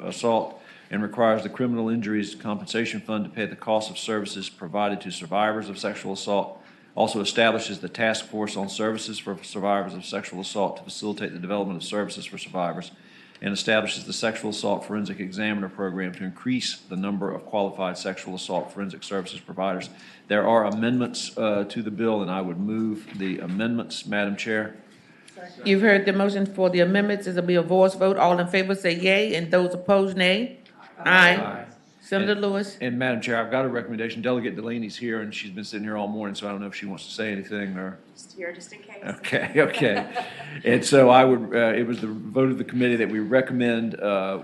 assault and requires the Criminal Injuries Compensation Fund to pay the cost of services provided to survivors of sexual assault. Also establishes the Task Force on Services for Survivors of Sexual Assault to facilitate the development of services for survivors, and establishes the Sexual Assault Forensic Examiner Program to increase the number of qualified sexual assault forensic services providers. There are amendments to the bill, and I would move the amendments, Madam Chair. You've heard the motion for the amendments. This will be a voice vote. All in favor say yea, and those opposed nay. Aye. Senator Lewis. And Madam Chair, I've got a recommendation. Delegate Delaney's here, and she's been sitting here all morning, so I don't know if she wants to say anything or. Just here, just in case. Okay. And so I would, it was the vote of the committee that we recommend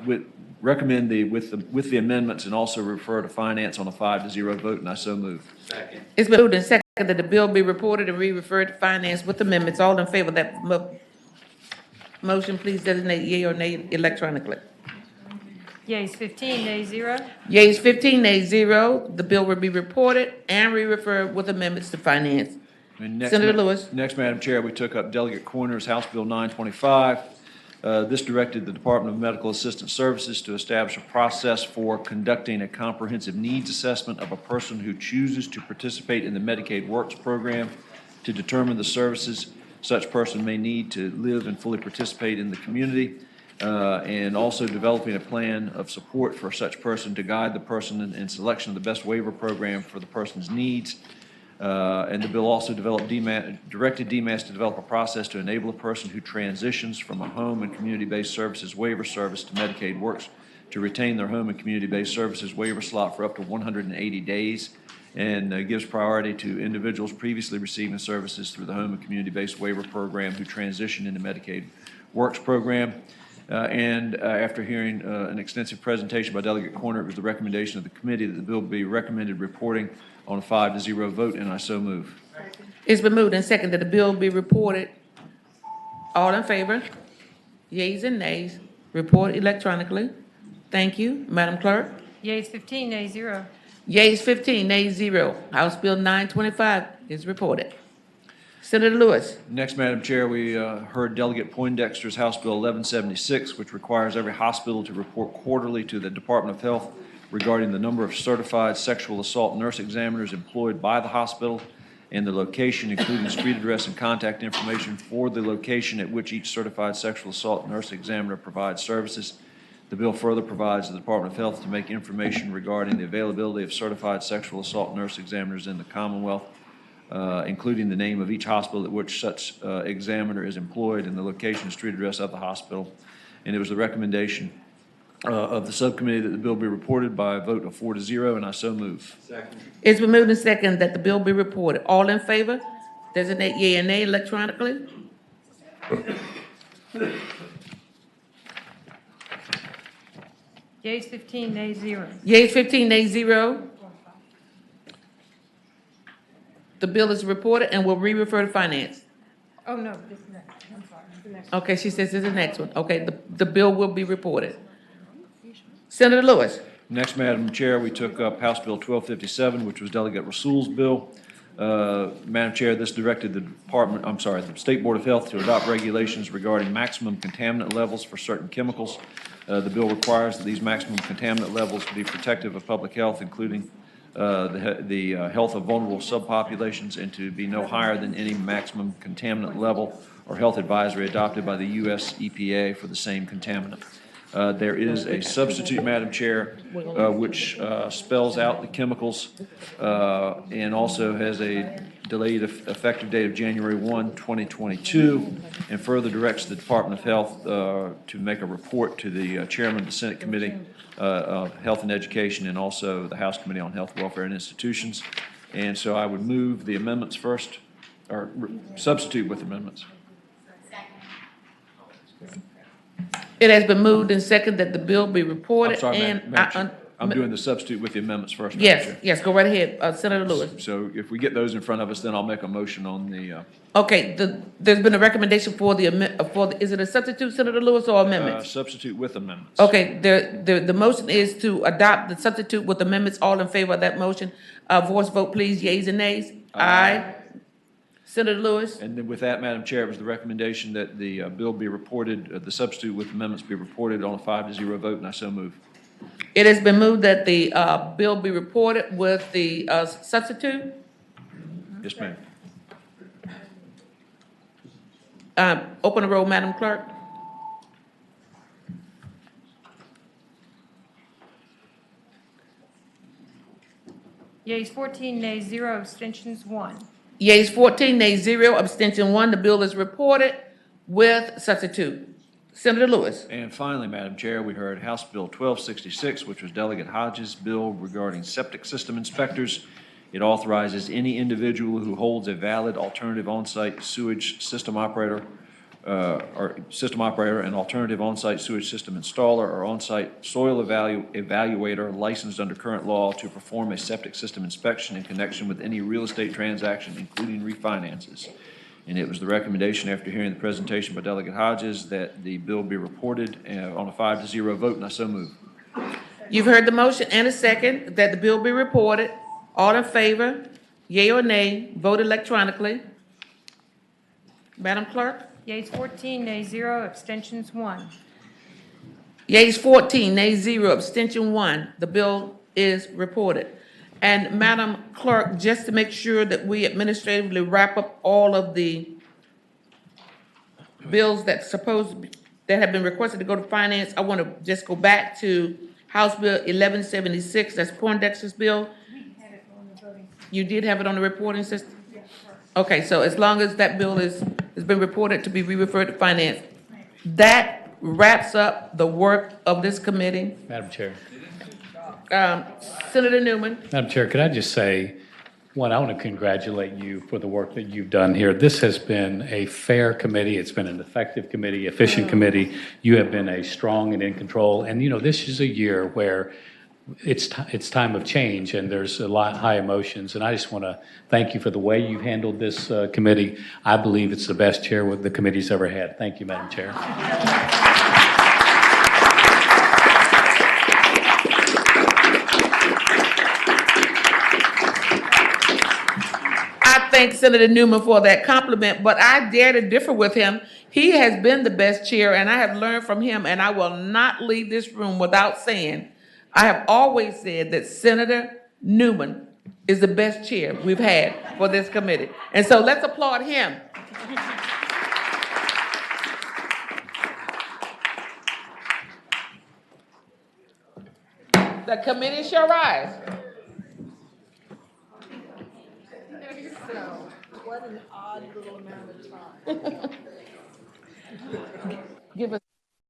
with the amendments and also refer to finance on a 5-0 vote, and I so move. Second. It's been moved and seconded that the bill be reported and re-referred to finance with amendments. All in favor of that motion, please designate yea or nay electronically. Yeas 15, nays 0. Yeas 15, nays 0. The bill will be reported and re-referred with amendments to finance. Senator Lewis. Next, Madam Chair, we took up Delegate Corner's House Bill 925. This directed the Department of Medical Assistance Services to establish a process for conducting a comprehensive needs assessment of a person who chooses to participate in the Medicaid Works program to determine the services such person may need to live and fully participate in the community. And also developing a plan of support for such person to guide the person in selection of the best waiver program for the person's needs. And the bill also directed DMAS to develop a process to enable a person who transitions from a home and community-based services waiver service to Medicaid Works to retain their home and community-based services waiver slot for up to 180 days, and gives priority to individuals previously receiving services through the home and community-based waiver program who transition into Medicaid Works program. After hearing an extensive presentation by Delegate Corner, it was the recommendation of the committee that the bill be recommended reporting on a 5-0 vote, and I so move. It's been moved and seconded that the bill be reported. All in favor? Yeas and nays. Report electronically. Thank you. Madam Clerk? Yeas 15, nays 0. Yeas 15, nays 0. House Bill 925 is reported. Senator Lewis. Next, Madam Chair, we heard Delegate Poindexter's House Bill 1176, which requires every hospital to report quarterly to the Department of Health regarding the number of certified sexual assault nurse examiners employed by the hospital and the location, including street address and contact information for the location at which each certified sexual assault nurse examiner provides services. The bill further provides the Department of Health to make information regarding the availability of certified sexual assault nurse examiners in the Commonwealth, including the name of each hospital at which such examiner is employed and the location and street address of the hospital. And it was the recommendation of the subcommittee that the bill be reported by a vote of 4-0, and I so move. Second. It's been moved and seconded that the bill be reported. All in favor? Designate yea and nay electronically. Yeas 15, nays 0. Yeas 15, nays 0. The bill is reported and will re-refer to finance. Oh, no, this is next. I'm sorry. The next one. Okay, she says this is the next one. Okay, the bill will be reported. Senator Lewis. Next, Madam Chair, we took up House Bill 1257, which was Delegate Rasul's bill. Madam Chair, this directed the State Board of Health to adopt regulations regarding maximum contaminant levels for certain chemicals. The bill requires that these maximum contaminant levels be protective of public health, including the health of vulnerable subpopulations, and to be no higher than any maximum contaminant level or health advisory adopted by the U.S. EPA for the same contaminant. There is a substitute, Madam Chair, which spells out the chemicals and also has a delayed effective date of January 1, 2022, and further directs the Department of Health to make a report to the chairman of the Senate Committee of Health and Education and also the House Committee on Health, Welfare, and Institutions. And so I would move the amendments first, or substitute with amendments. It has been moved and seconded that the bill be reported. I'm sorry, and Madam Chair. I'm doing the substitute with the amendments first, Madam Yes, Chair. yes, go right ahead, Senator Lewis. So if we get those in front of us, then I'll make a motion on the Okay, there's been a recommendation for is it a substitute, Senator Lewis, or amendments? substitute with amendments. Okay, the motion is to adopt the substitute with amendments. All in favor of that motion, voice vote, please, yeas and nays. Aye. Senator Lewis. And then with that, Madam Chair, it was the recommendation that the bill be reported, the substitute with amendments be reported on a 5-0 vote, and I so move. It has been moved that the bill be reported with the substitute. Yes, ma'am. Open the roll, Madam Clerk. Yeas 14, nays 0, abstentions 1. Yeas 14, nays 0, abstention 1. The bill is reported with substitute. Senator Lewis. And finally, Madam Chair, we heard House Bill 1266, which was Delegate Hodges' bill regarding septic system inspectors. It authorizes any individual who holds a valid alternative on-site sewage system operator, an alternative on-site sewage system installer, or on-site soil evaluator licensed under current law to perform a septic system inspection in connection with any real estate transaction, including refinances. And it was the recommendation, after hearing the presentation by Delegate Hodges, that the bill be reported on a 5-0 vote, and I so move. You've heard the motion and a second that the bill be reported. All in favor, yea or nay, vote electronically. Madam Clerk? Yeas 14, nays 0, abstentions 1. Yeas 14, nays 0, abstention 1. The bill is reported. And Madam Clerk, just to make sure that we administratively wrap up all of the bills that have been requested to go to finance, I want to just go back to House Bill 1176, that's Poindexter's bill. You did have it on the reporting system? Okay, so as long as that bill has been reported to be re-referred to finance, that wraps up the work of this committee. Madam Chair. Senator Newman. Madam Chair, could I just say, one, I want to congratulate you for the work that you've done here. This has been a fair committee. It's been an effective committee, efficient committee. You have been a strong and in control. And, you know, this is a year where it's time of change, and there's a lot high emotions. And I just want to thank you for the way you've handled this committee. I believe it's the best chair the committee's ever had. Thank you, Madam Chair. thank Senator Newman for that compliment, but I dare to differ with him. He has been the best chair, and I have learned from him, and I will not leave this room without saying, I have always said that Senator Newman is the best chair we've had for this committee. And so let's applaud him. The committee shall rise. What an odd little amount of time. Give us